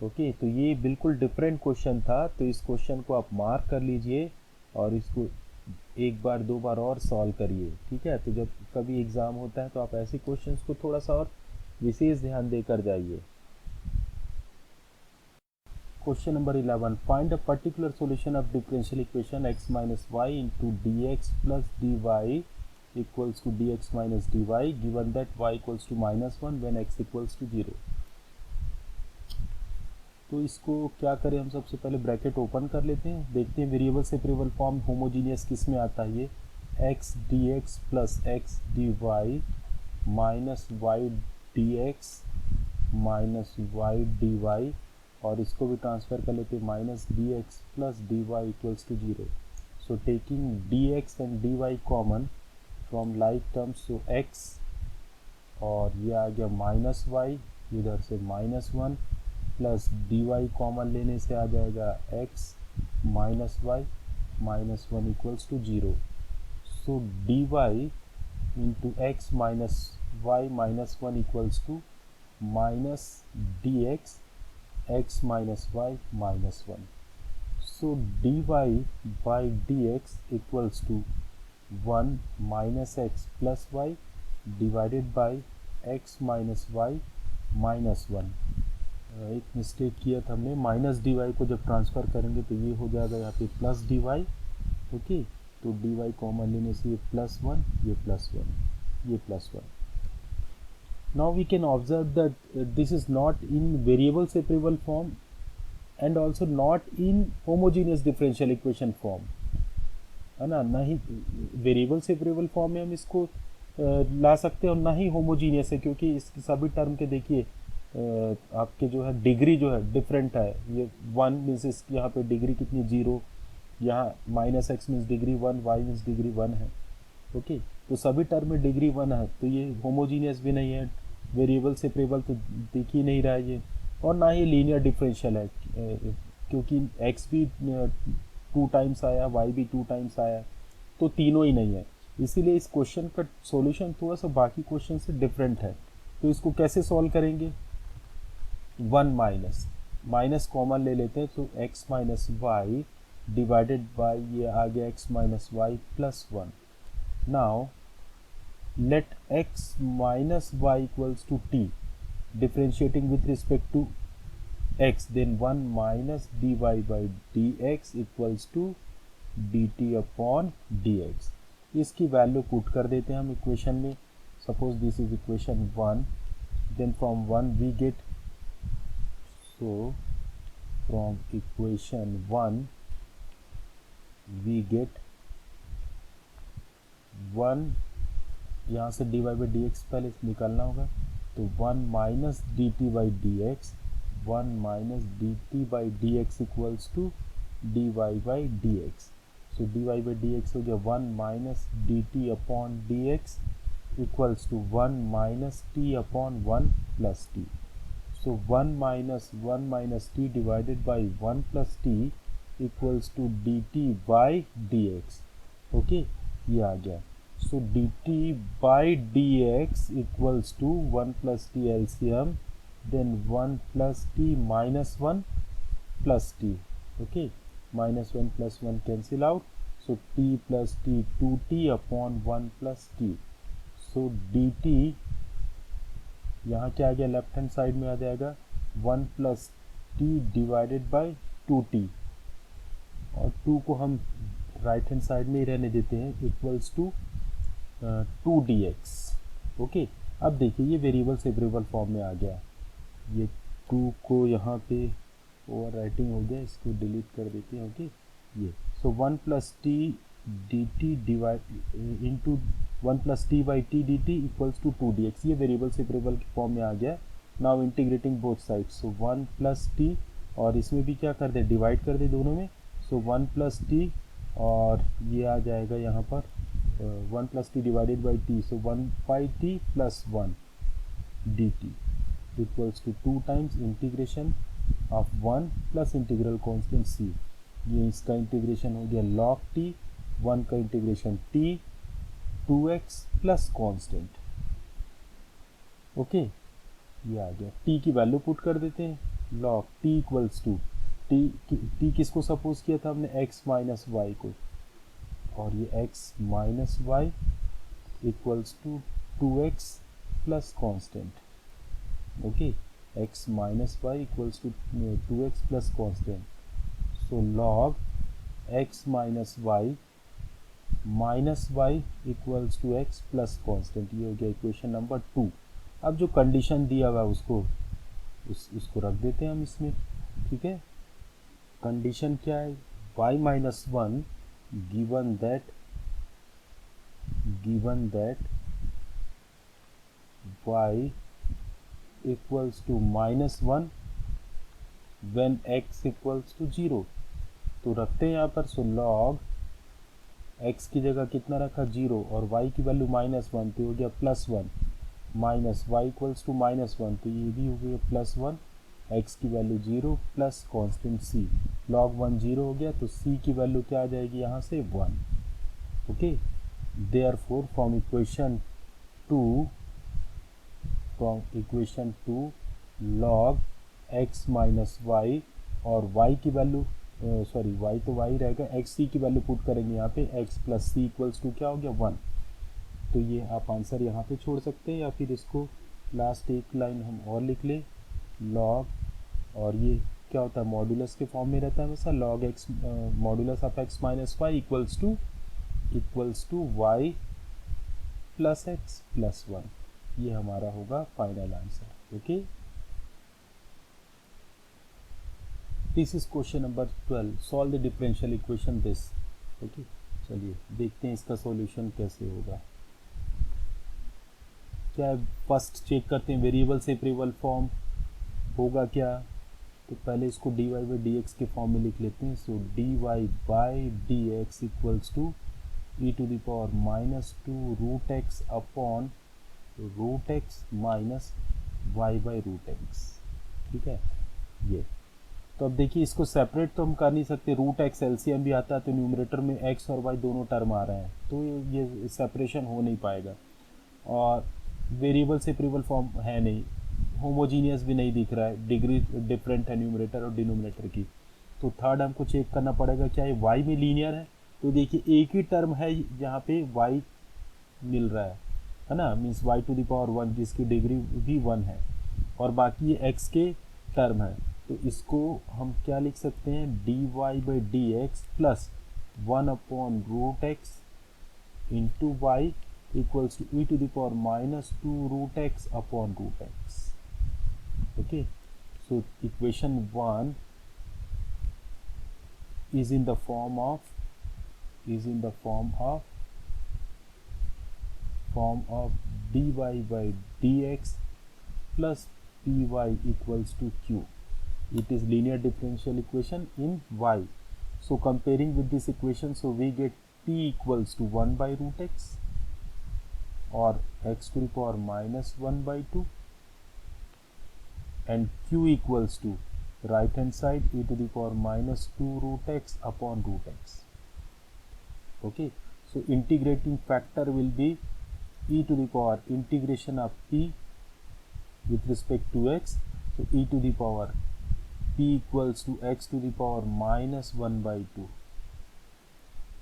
ओके, तो ये बिल्कुल डिफरेंट क्वेश्चन था, तो इस क्वेश्चन को आप मार्क कर लीजिए और इसको एक बार दो बार और सॉल्व करिए, ठीक है। तो जब कभी एग्ज़ाम होता है तो आप ऐसे क्वेश्चंस को थोड़ा सा और विशेष ध्यान देकर जाइए। Question number 11, find a particular solution of differential equation x minus y into d x plus d y equals to d x minus d y given that y equals to -1 when x equals to 0। तो इसको क्या करें, हम सबसे पहले bracket open कर लेते हैं, देखते हैं वेरिएबल सेपरेबल फॉर्म होमोजीनियस किस में आता है। ये x d x plus x d y minus y d x minus y d y, और इसको भी ट्रांसफ़र कर लेते हैं minus d x plus d y equals to 0। So taking d x and d Y common from like terms, so x और ये आ गया माइनस वाई, इधर से -1 प्लस डी वाई कॉमन लेने से आ जाएगा x minus y -1 equals to 0। So d y into x minus y -1 equals to minus d x minus y -1। So d y by d x equals to 1 minus x plus y divided by x minus y -1। एक mistake किया था हमने, minus d Y को जब transfer करेंगे तो ये हो जाएगा यहाँ पे प्लस डी वाई। ओके, तो डी वाई कॉमन लेने से ये +1, ये +1, ये +1। Now we can observe that this is not in variable separable form and also not in homogeneous differential equation form, है ना। ना ही वेरिएबल सेपरेबल फॉर्म में हम इसको ला सकते हैं और ना ही होमोजीनियस है, क्योंकि इसकी सभी टर्म के देखिए आपके जो है डिग्री जो है डिफरेंट है। ये 1 मीन्स यहाँ पे डिग्री कितनी 0, यहाँ -x means degree 1, y means degree 1 है। ओके, तो सभी टर्म में डिग्री 1 है, तो ये होमोजीनियस भी नहीं है, वेरिएबल सेपरेबल तो दिख ही नहीं रहा है ये, और ना ही लीनियर डिफरेंशियल है, क्योंकि x भी 2 टाइम्स आया, y भी 2 टाइम्स आया, तो तीनों ही नहीं है। इसीलिए इस क्वेश्चन का सॉल्यूशन थोड़ा सा बाकी क्वेश्चन से डिफरेंट है। तो इसको कैसे सॉल्व करेंगे, 1 माइनस कॉमन ले लेते हैं, तो x minus y divided by ये आ गया x minus y +1। Now let x minus y equals to t, differentiating with respect to x, then 1 minus dy by dx equals to dt upon dx. इसकी value put कर देते हैं हम equation में. Suppose this is equation 1, then from 1 we get, so from equation 1 we get 1, यहाँ से dy by dx पहले निकालना होगा, तो 1 minus dt by dx, 1 minus dt by dx equals to dy by dx. So dy by dx हो गया 1 minus dt upon dx equals to 1 minus t upon 1 plus t. So 1 minus t divided by 1 plus t equals to dt by dx. Okay, ये आ गया. So dt by dx equals to 1 plus t LCM, then 1 plus t minus 1 plus t. Okay, minus 1 plus 1 cancel out, so t plus t 2t upon 1 plus t. So dt यहाँ क्या आ गया, left hand side में आ जाएगा 1 plus t divided by 2t, और 2 को हम right hand side में ही रहने देते हैं, इक्वल्स टू 2dx. ओके, अब देखिए ये वेरिएबल सेपरेबल फॉर्म में आ गया. ये 2 को यहाँ पे ओवर राइटिंग हो गया, इसको डिलीट कर देते हैं. ओके, ये so 1 plus t d t divide into 1 plus t by t d t equals to 2dx. ये वेरिएबल सेपरेबल फॉर्म में आ गया. Now integrating both sides, so 1 plus t, और इसमें भी क्या कर दे, डिवाइड कर दे दोनों में. सो 1 प्लस टी, और ये आ जाएगा यहाँ पर 1 plus t divided by t, so 1 by t plus 1 d t equals to 2 times integration of 1 plus integral constant c. ये इसका इंटीग्रेशन हो गया log t, 1 का integration t, 2x plus constant. Okay, ये आ गया. t की वैल्यू पुट कर देते हैं. log t equals to t किसको सपोज किया था हमने, x माइनस वाई को, और ये x minus y equals to 2x plus constant. Okay, x minus y equals to 2x plus constant. So log x minus y equals to x plus constant. ये हो गया equation number 2. अब जो condition दिया हुआ है उसको रख देते हैं हम इसमें. ठीक है, कंडीशन क्या है, y minus 1 given that y equals to minus 1 when x equals to 0. तो रखते हैं यहाँ पर. सो log x की जगह कितना रखा, 0, और y की वैल्यू माइनस 1, तो हो गया plus 1, minus y equals to minus 1, तो ये भी हो गया प्लस 1, x की value 0 plus constant c. log 1 0 हो गया, तो c की वैल्यू क्या आ जाएगी यहाँ से, 1. Okay, therefore from equation 2 log x minus y, और y की वैल्यू सॉरी y तो y रहेगा, x c की वैल्यू पुट करेंगे यहाँ पे, x plus c equals to क्या हो गया, 1. तो ये आप आंसर यहाँ पे छोड़ सकते हैं, या फिर इसको लास्ट एक लाइन हम और लिख लें, log, और ये क्या होता है, मॉड्यूलस के फॉर्म में रहता है वैसा, log x modulus of x minus y equals to y plus x plus 1. ये हमारा होगा final answer. Okay, this is question number 12. Solve the differential equation this. Okay, चलिए देखते हैं इसका सॉल्यूशन कैसे होगा. क्या फर्स्ट चेक करते हैं वेरिएबल सेपरेबल फॉर्म होगा क्या. तो पहले इसको dy बाई dx के फॉर्म में लिख लेते हैं. So dy by dx equals to e to the power minus 2 root x upon root x minus y by root x. ठीक है, ये तो अब देखिए इसको सेपरेट तो हम कर नहीं सकते, रूट एक्स एलसीएम भी आता है, तो न्यूमरेटर में एक्स और वाई दोनों टर्म आ रहे हैं, तो ये सेपरेशन हो नहीं पाएगा. और वेरिएबल सेपरेबल फॉर्म है नहीं, होमोजीनियस भी नहीं दिख रहा है, डिग्री डिफरेंट है न्यूमरेटर और डिनोमिनेटर की. तो थर्ड हमको चेक करना पड़ेगा क्या ये वाई में लीनियर है. तो देखिए एक ही टर्म है जहाँ पे वाई मिल रहा है ना, means y to the power 1 जिसकी डिग्री भी 1 है. और बाकी ये x के टर्म है, तो इसको हम क्या लिख सकते हैं, dy by d x plus 1/√x into y equals to e to the power minus 2√x upon √x. Okay, so equation 1 is in the form of dy by dx plus py equals to q. It is linear differential equation in y. So comparing with this equation, so we get p equals to 1 by root x or x to the power minus 1 by 2 and q equals to right hand side e to the power minus 2√x upon √x. Okay, so integrating factor will be e to the power integration of p with respect to x, so e to the power p equals to x to the power minus 1 by 2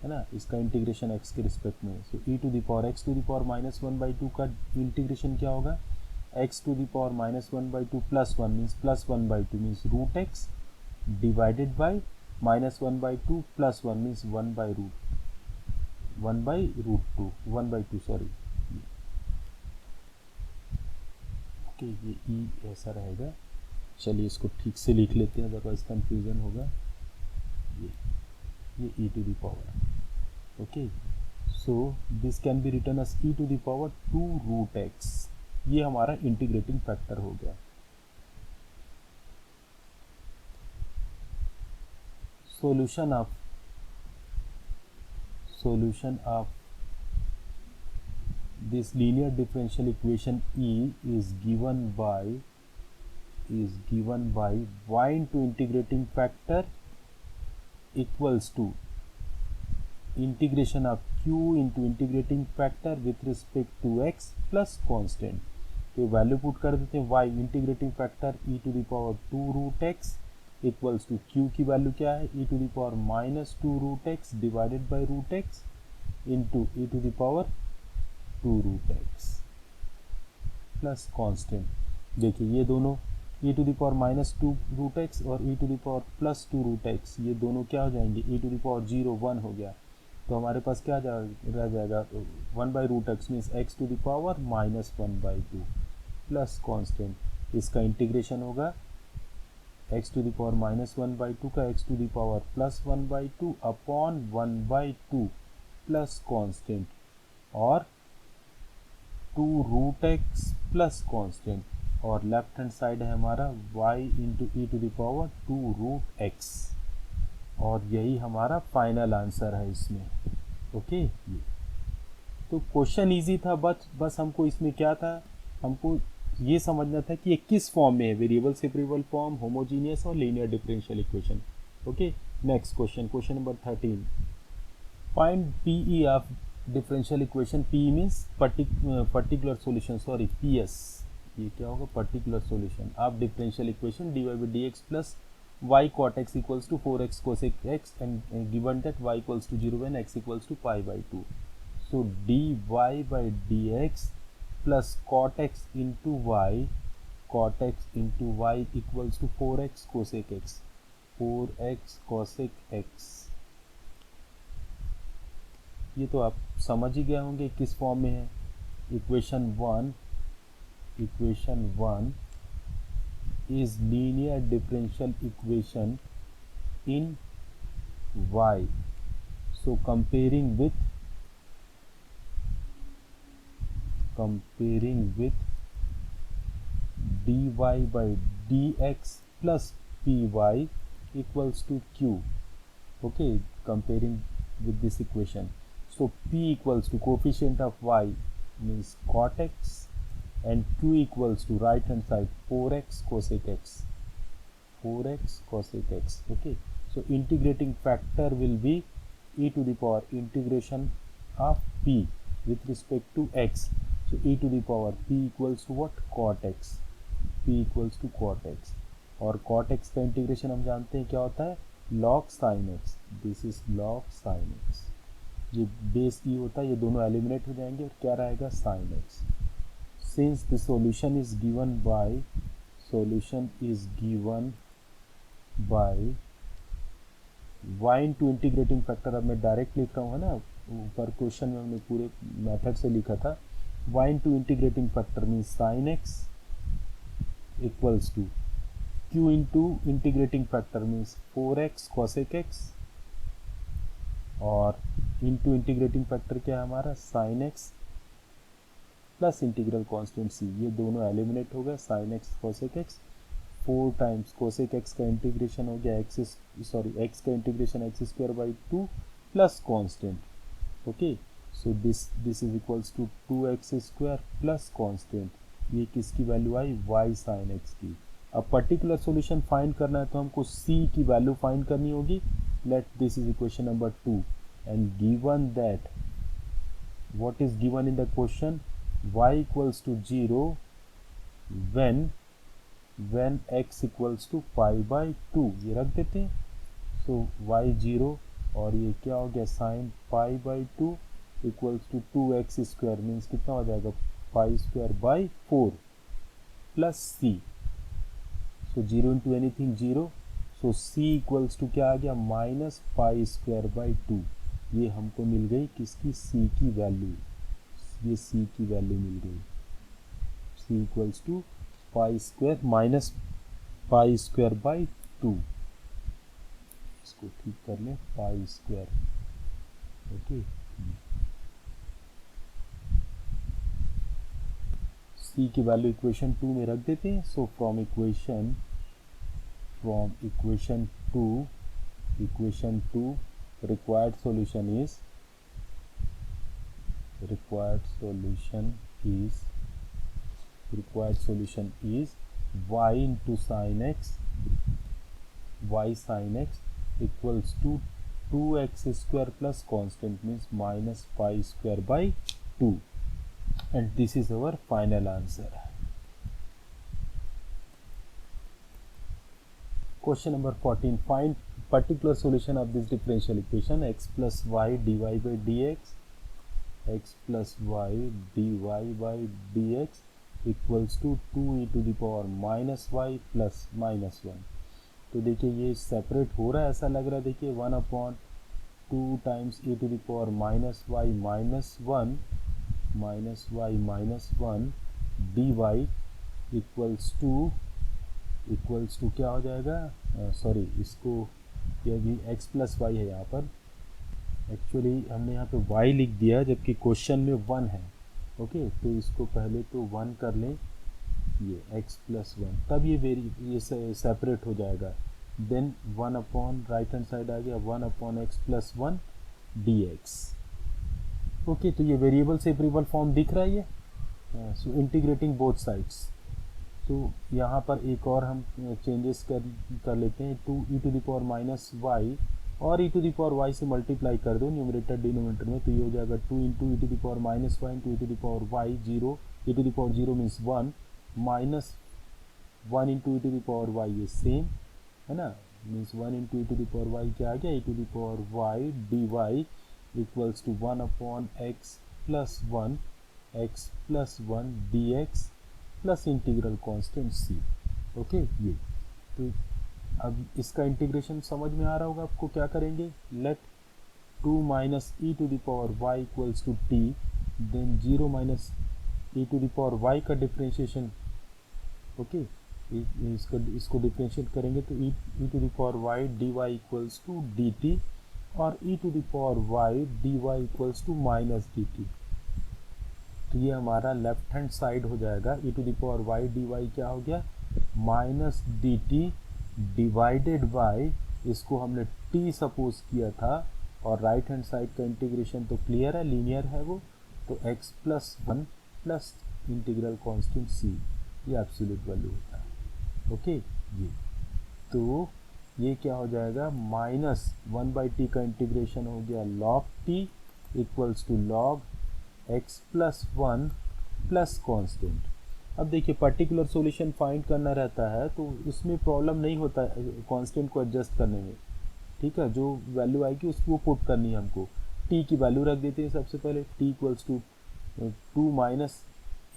है ना, इसका integration x के respect में. So e to the power x to the power minus 1 by 2 का integration क्या होगा, x to the power minus 1 by 2 plus 1 means plus 1 by 2 means root x divided by minus 1 by 2 plus 1 means 1 by root 2 sorry. Okay, ये e ऐसा रहेगा. चलिए इसको ठीक से लिख लेते हैं, अदरवाइज कंफ्यूजन होगा. ये e to the power. Okay, so this can be written as e to the power 2√x. ये हमारा इंटीग्रेटिंग फैक्टर हो गया. Solution of this linear differential equation E is given by y into integrating factor equals to integration of q into integrating factor with respect to x plus constant. तो value put कर देते हैं, y integrating factor e to the power 2√x equals to q की value क्या है, e to the power minus 2√x divided by √x into e to the power 2√x plus constant. देखिए ये दोनों e to the power minus 2√x और e to the power plus 2√x ये दोनों क्या हो जाएंगे, e टू द पावर 0 1 हो गया. तो हमारे पास क्या रह जाएगा, 1 by √x means x to the power minus 1 by 2 plus constant. इसका इंटीग्रेशन होगा x to the power minus 1 by 2 का x to the power plus 1 by 2 upon 1 by 2 plus constant और 2√x प्लस कांस्टेंट, और left hand side है हमारा y into e to the power 2√x, और यही हमारा फाइनल आंसर है इसमें. ओके, तो क्वेश्चन इजी था, बस हमको इसमें क्या था, हमको ये समझना था कि ये किस फॉर्म में है, वेरिएबल सेपरेबल फॉर्म, होमोजीनियस और linear differential equation. Okay, next question number 13. Find PE of differential equation. P means particular solution, sorry PS, ये क्या होगा, particular solution of differential equation dy by dx plus y cot x equals to 4x cosec x and given that y equals to 0 when x equals to pi by 2. So dy by dx plus cot x into y equals to 4x cosec x, 4x cosec x. ये तो आप समझ ही गए होंगे किस form में है. Equation 1 is linear differential equation in y. So comparing with dy by dx plus py equals to q. Okay, comparing with this equation, so p equals to coefficient of y means cot x and q equals to right hand side 4x cosec x. Okay, so integrating factor will be e to the power integration of p with respect to x, so e to the power p equals to what, cot x, और cot x का integration हम जानते हैं क्या होता है, log sin x. This is log sin x. ये base e होता है, ये दोनों एलिमिनेट हो जाएंगे और क्या रहेगा, sin x. Since the solution is given by solution is given by y into integrating factor, अब मैं डायरेक्ट लिख रहा हूँ, है ना, ऊपर क्वेश्चन में हमने पूरे मेथड से लिखा था, y into integrating factor means sine x equals to q into integrating factor means 4x cosec x, और इंटू इंटीग्रेटिंग फैक्टर क्या है हमारा sine x plus integral constant c, ये दोनों एलिमिनेट हो गए, sine x cosec x, 4 times cosec x का integration हो गया एक्स का integration x square by 2 plus constant, okay, so this is equals to 2x square plus constant, ये किसकी वैल्यू आई y साइन एक्स की। अब पर्टिकुलर सॉल्यूशन फाइंड करना है तो हमको c की वैल्यू फाइंड करनी होगी, let this is equation number 2 and given that what is given in the question y equals to 0 when x equals to pi by 2, ये रख देते हैं, सो y 0 और ये क्या हो गया sine pi by 2 equals to 2x square means कितना हो जाएगा pi square by 4 plus c, सो 0 इंटू एनीथिंग 0, सो c इक्वल्स टू क्या आ गया माइनस पाई स्क्वायर बाई 2, ये हमको मिल गई किसकी c की वैल्यू, ये c की वैल्यू मिल गई, c equals to pi square minus pi square by 2, इसको ठीक कर लें पाई स्क्वायर, ओके, c की वैल्यू इक्वेशन 2 में रख देते हैं, सो from equation 2 required solution is y into sin x, y sin x equals to 2x square plus constant means minus pi square by 2, and this is our final answer. Question number 14, find particular solution of this differential equation x plus y dy by dx, x plus y dy by dx equals to 2 e to the power minus y plus minus 1, तो देखिए ये separate हो रहा है, ऐसा लग रहा है, देखिए 1/2 times e to the power minus y minus 1 dy equals to क्या हो जाएगा, सॉरी इसको, ये भी x प्लस वाई है, यहाँ पर एक्चुअली हमने यहाँ पे y लिख दिया जबकि क्वेश्चन में 1 है, ओके, तो इसको पहले तो 1 कर लें, ये x प्लस 1, तब ये सेपरेट हो जाएगा, then 1 upon right hand side आ गया 1 upon x plus 1 dx, okay, तो ये वेरिएबल सेपरेबल फॉर्म दिख रहा है ये, सो इंटीग्रेटिंग बोथ साइड्स, तो यहाँ पर एक और हम चेंजेस कर लेते हैं, 2 e to the power minus y और e to the power y से मल्टीप्लाई कर दो न्यूमरेटर डिनोमिनेटर में, तो ये हो जाएगा 2 into e to the power minus y into e to the power y, 0 e to the power 0 means 1 minus 1 into e to the power y, ये same है ना, means 1 into e to the power y क्या आ गया, e to the power y dy equals to 1 upon x plus 1 dx plus integral constant c, okay, ये तो अब इसका इंटीग्रेशन समझ में आ रहा होगा आपको, क्या करेंगे, let 2 minus e to the power y equals to t, then 0 minus e to the power y का डिफरेंशिएशन, ओके, इसको डिफरेंशिएट करेंगे तो e to the power y dy equals to dt और e to the power y dy equals to minus dt, तो ये हमारा left hand side हो जाएगा, e to the power y dy क्या हो गया माइनस dt डिवाइडेड बाय, इसको हमने t सपोज किया था, और राइट हैंड साइड का इंटीग्रेशन तो क्लियर है, लीनियर है वो, तो x plus 1 plus integral constant c, ये एब्सोल्यूट वैल्यू होता है, ओके, ये तो ये क्या हो जाएगा माइनस 1/t का इंटीग्रेशन हो गया log t equals to log x plus 1 plus constant. अब देखिए पर्टिकुलर सॉल्यूशन फाइंड करना रहता है तो इसमें प्रॉब्लम नहीं होता है कांस्टेंट को एडजस्ट करने में, ठीक है, जो वैल्यू आएगी उसको पुट करनी है हमको, t की वैल्यू रख देते हैं सबसे पहले, t equals to 2 minus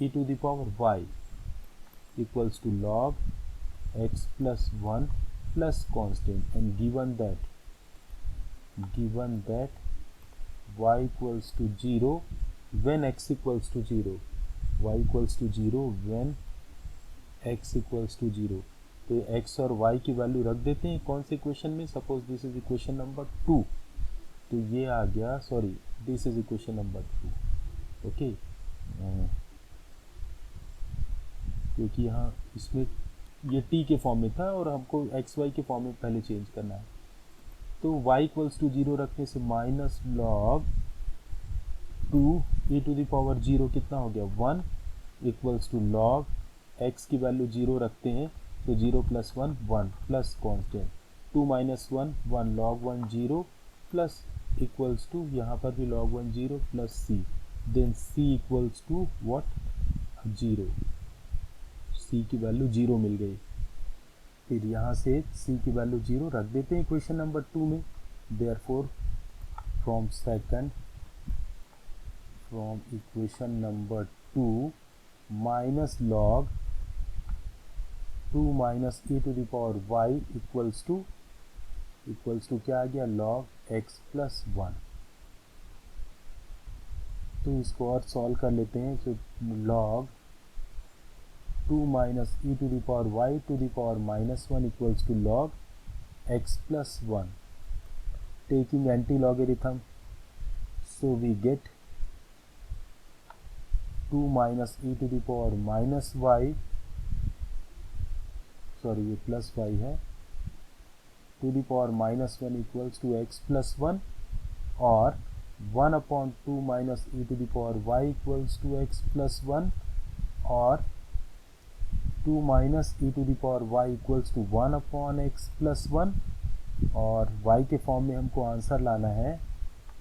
e to the power y equals to log x plus 1 plus constant, and given that y equals to 0 when x equals to 0, y equals to 0 when x equals to 0। तो x और y की value रख देते हैं कौन से equation में, suppose this is equation number 2, तो ये आ गया, sorry this is equation number 2, okay, क्योंकि यहाँ इसमें ये t के फॉर्म में था और हमको एक्स वाई के फॉर्म में पहले चेंज करना है। तो y इक्वल्स टू 0 रखने से minus log 2 e to the power 0 कितना हो गया 1 इक्वल्स टू लॉग x की वैल्यू 0 रखते हैं तो 0 plus 1 1 plus constant 2 minus 1 1 log 1 0 plus equals to यहाँ पर भी log 1 0 plus c, then c equals to what 0, c की वैल्यू 0 मिल गई। फिर यहाँ से c की वैल्यू 0 रख देते हैं इक्वेशन नंबर 2 में, therefore from equation number 2 minus log 2 minus e to the power y equals to क्या आ गया log x प्लस 1। तो इसको और सॉल्व कर लेते हैं, तो log 2 minus e to the power y to the power minus 1 equals to log x plus 1, taking anti logarithm, so we get 2 minus e to the power minus y, sorry ये plus y है, to the power minus 1 equals to x plus 1, और 1 upon 2 minus e to the power y equals to x plus 1, और 2 minus e to the power y equals to 1 upon x plus 1, और y के form में हमको answer लाना है,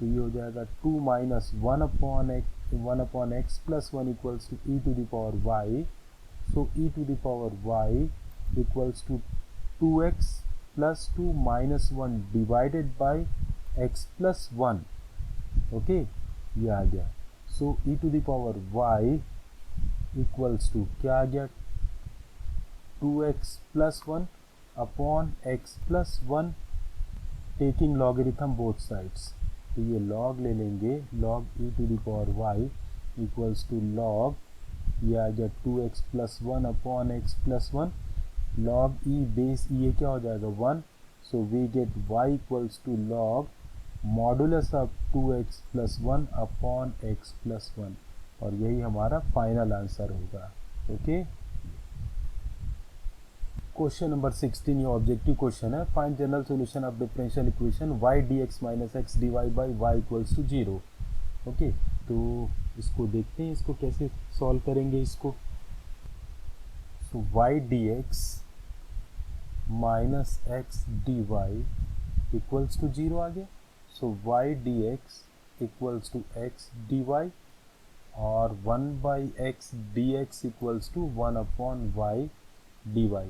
तो ये हो जाएगा 2 minus 1 upon x plus 1 equals to e to the power y, so e to the power y equals to 2x plus 2 minus 1 divided by x plus 1, okay, ये आ गया। So e to the power y equals to क्या आ गया 2x plus 1 upon x plus 1, taking logarithm both sides, तो ये log ले लेंगे, log e to the power y equals to log, ये आ गया 2x plus 1 upon x plus 1, log e base ये क्या हो जाएगा 1, so we get y equals to log modulus of 2x plus 1 upon x plus 1, और यही हमारा फाइनल आंसर होगा, ओके। क्वेश्चन नंबर 16 ये ऑब्जेक्टिव क्वेश्चन है, find general solution of differential equation y dx minus x d y by y equals to 0, okay. तो इसको देखते हैं इसको कैसे सॉल्व करेंगे इसको। So y dx minus x d y equals to 0 आ गया, so y dx equals to x dy, और 1 by x d x equals to 1 upon y dy,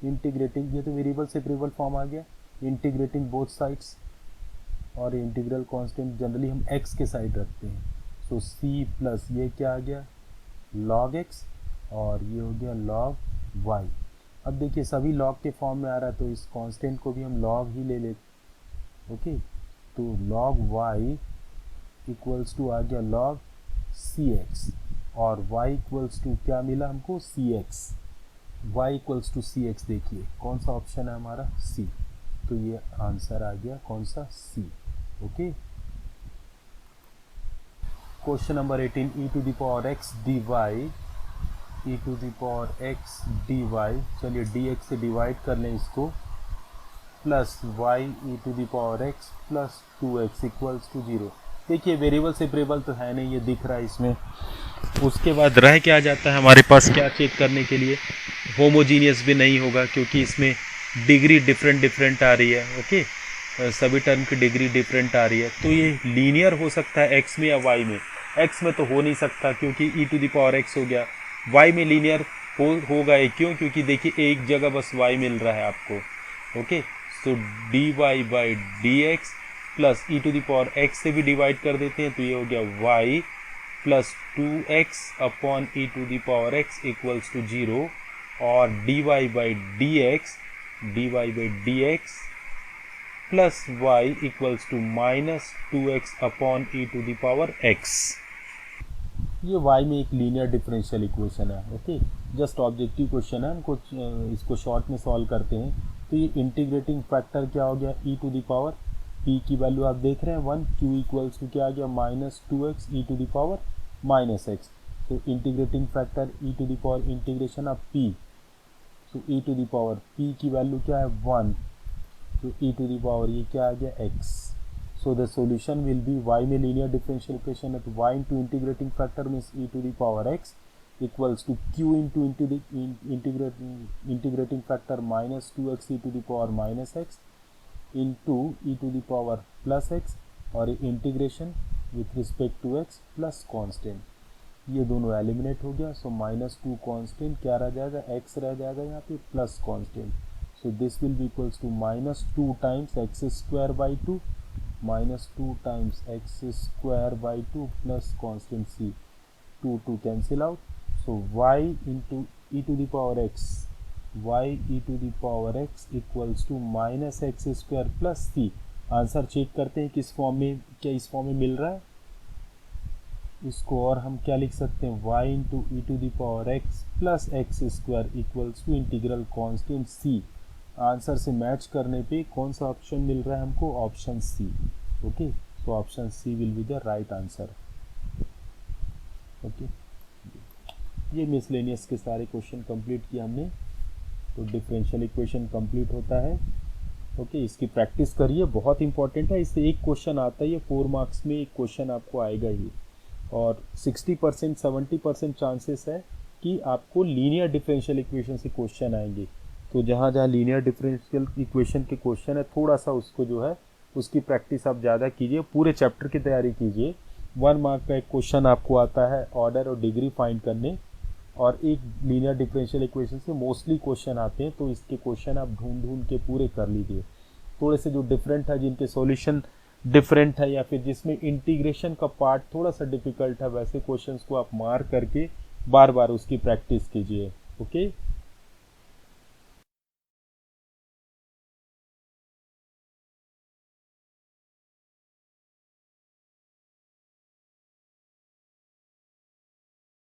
integrating, ये तो वेरिएबल सेपरेबल फॉर्म आ गया, इंटीग्रेटिंग बोथ साइड्स, और integral constant generally हम x के साइड रखते हैं, सो c प्लस ये क्या आ गया log x, और ये हो गया log y। अब देखिए सभी log के फॉर्म में आ रहा है, तो इस कांस्टेंट को भी हम log ही ले लेते, ओके। तो log y इक्वल्स टू आ गया log cx, और y इक्वल्स टू क्या मिला हमको cx, y equals to cx, देखिए कौन सा ऑप्शन है हमारा c, तो ये आंसर आ गया कौन सा c, okay. Question number 18 e to the power x dy, e to the power x dy, चलिए dx से डिवाइड कर लें इसको, plus y e to the power x plus 2x equals to 0। देखिए वेरिएबल सेपरेबल तो है नहीं, ये दिख रहा है इसमें। उसके बाद रह क्या जाता है हमारे पास क्या चेक करने के लिए, होमोजीनियस भी नहीं होगा क्योंकि इसमें डिग्री डिफरेंट आ रही है, ओके, सभी टर्म की डिग्री डिफरेंट आ रही है। तो ये लीनियर हो सकता है एक्स में या वाई में, एक्स में तो हो नहीं सकता क्योंकि ई टू द पावर एक्स हो गया, वाई में लीनियर होगा ये, क्यों, क्योंकि देखिए एक जगह बस वाई मिल रहा है आपको, okay. So d y by d x plus e to the power x से भी डिवाइड कर देते हैं, तो ये हो गया y plus 2x upon e to the power x equals to 0, और dy by dx plus y equals to minus 2x upon e to the power x। ये y में एक लीनियर डिफरेंशियल इक्वेशन है। ओके, जस्ट ऑब्जेक्टिव क्वेश्चन है, हमको इसको short में solve करते हैं। तो ये इंटीग्रेटिंग फैक्टर क्या हो गया, e to the power p की वैल्यू आप देख रहे हैं 1, q इक्वल्स टू क्या आ गया minus 2x e to the power minus x। तो integrating factor e to the power integration of p, तो e to the power p की वैल्यू क्या है 1, तो ई टू द पावर ये क्या आ गया x। So the solution will be y में linear differential equation है, तो y into integrating factor means e to the power x equals to q into integrating factor minus 2x e to the power minus x into e to the power plus x और integration with respect to x plus constant, ये दोनों eliminate हो गया। So minus 2 constant क्या रह जाएगा, x रह जाएगा यहाँ पे plus constant. So this will be equals to minus 2 times x square by 2 minus 2 times x square by 2 plus constant c, 2 cancel out. So y into e to the power x, y e to the power x equals to minus x square plus c। Answer check करते हैं किस form में, क्या इस form में मिल रहा है इसको, और हम क्या लिख सकते हैं y into e to the power x plus x square equals to integral constant c। Answer से मैच करने पे कौन सा ऑप्शन मिल रहा है हमको, option C. Okay, so option C will be the right answer. Okay, ये मिसलेनियस के सारे क्वेश्चन कंप्लीट किया हमने। तो डिफरेंशियल इक्वेशन कंप्लीट होता है। ओके, इसकी प्रैक्टिस करिए, बहुत इंपॉर्टेंट है। इससे एक क्वेश्चन आता है, ये 4 मार्क्स में एक क्वेश्चन आपको आएगा ही, और 60% 70% चांसेस है कि आपको लीनियर डिफरेंशियल इक्वेशन से क्वेश्चन आएंगे। तो जहाँ जहाँ लीनियर डिफरेंशियल इक्वेशन के क्वेश्चन है, थोड़ा सा उसको जो है उसकी प्रैक्टिस आप ज़्यादा कीजिए, पूरे चैप्टर की तैयारी कीजिए। 1 मार्क का एक क्वेश्चन आपको आता है ऑर्डर और डिग्री फाइंड करने, और एक लीनियर डिफरेंशियल इक्वेशन से मोस्टली क्वेश्चन आते हैं। तो इसके क्वेश्चन आप ढूंढ के पूरे कर लीजिए। थोड़े से जो डिफरेंट है, जिनके सॉल्यूशन डिफरेंट है, या फिर जिसमें इंटीग्रेशन का पार्ट थोड़ा सा डिफिकल्ट है, वैसे क्वेश्चंस को आप मार्क करके बार बार उसकी प्रैक्टिस कीजिए। ओके।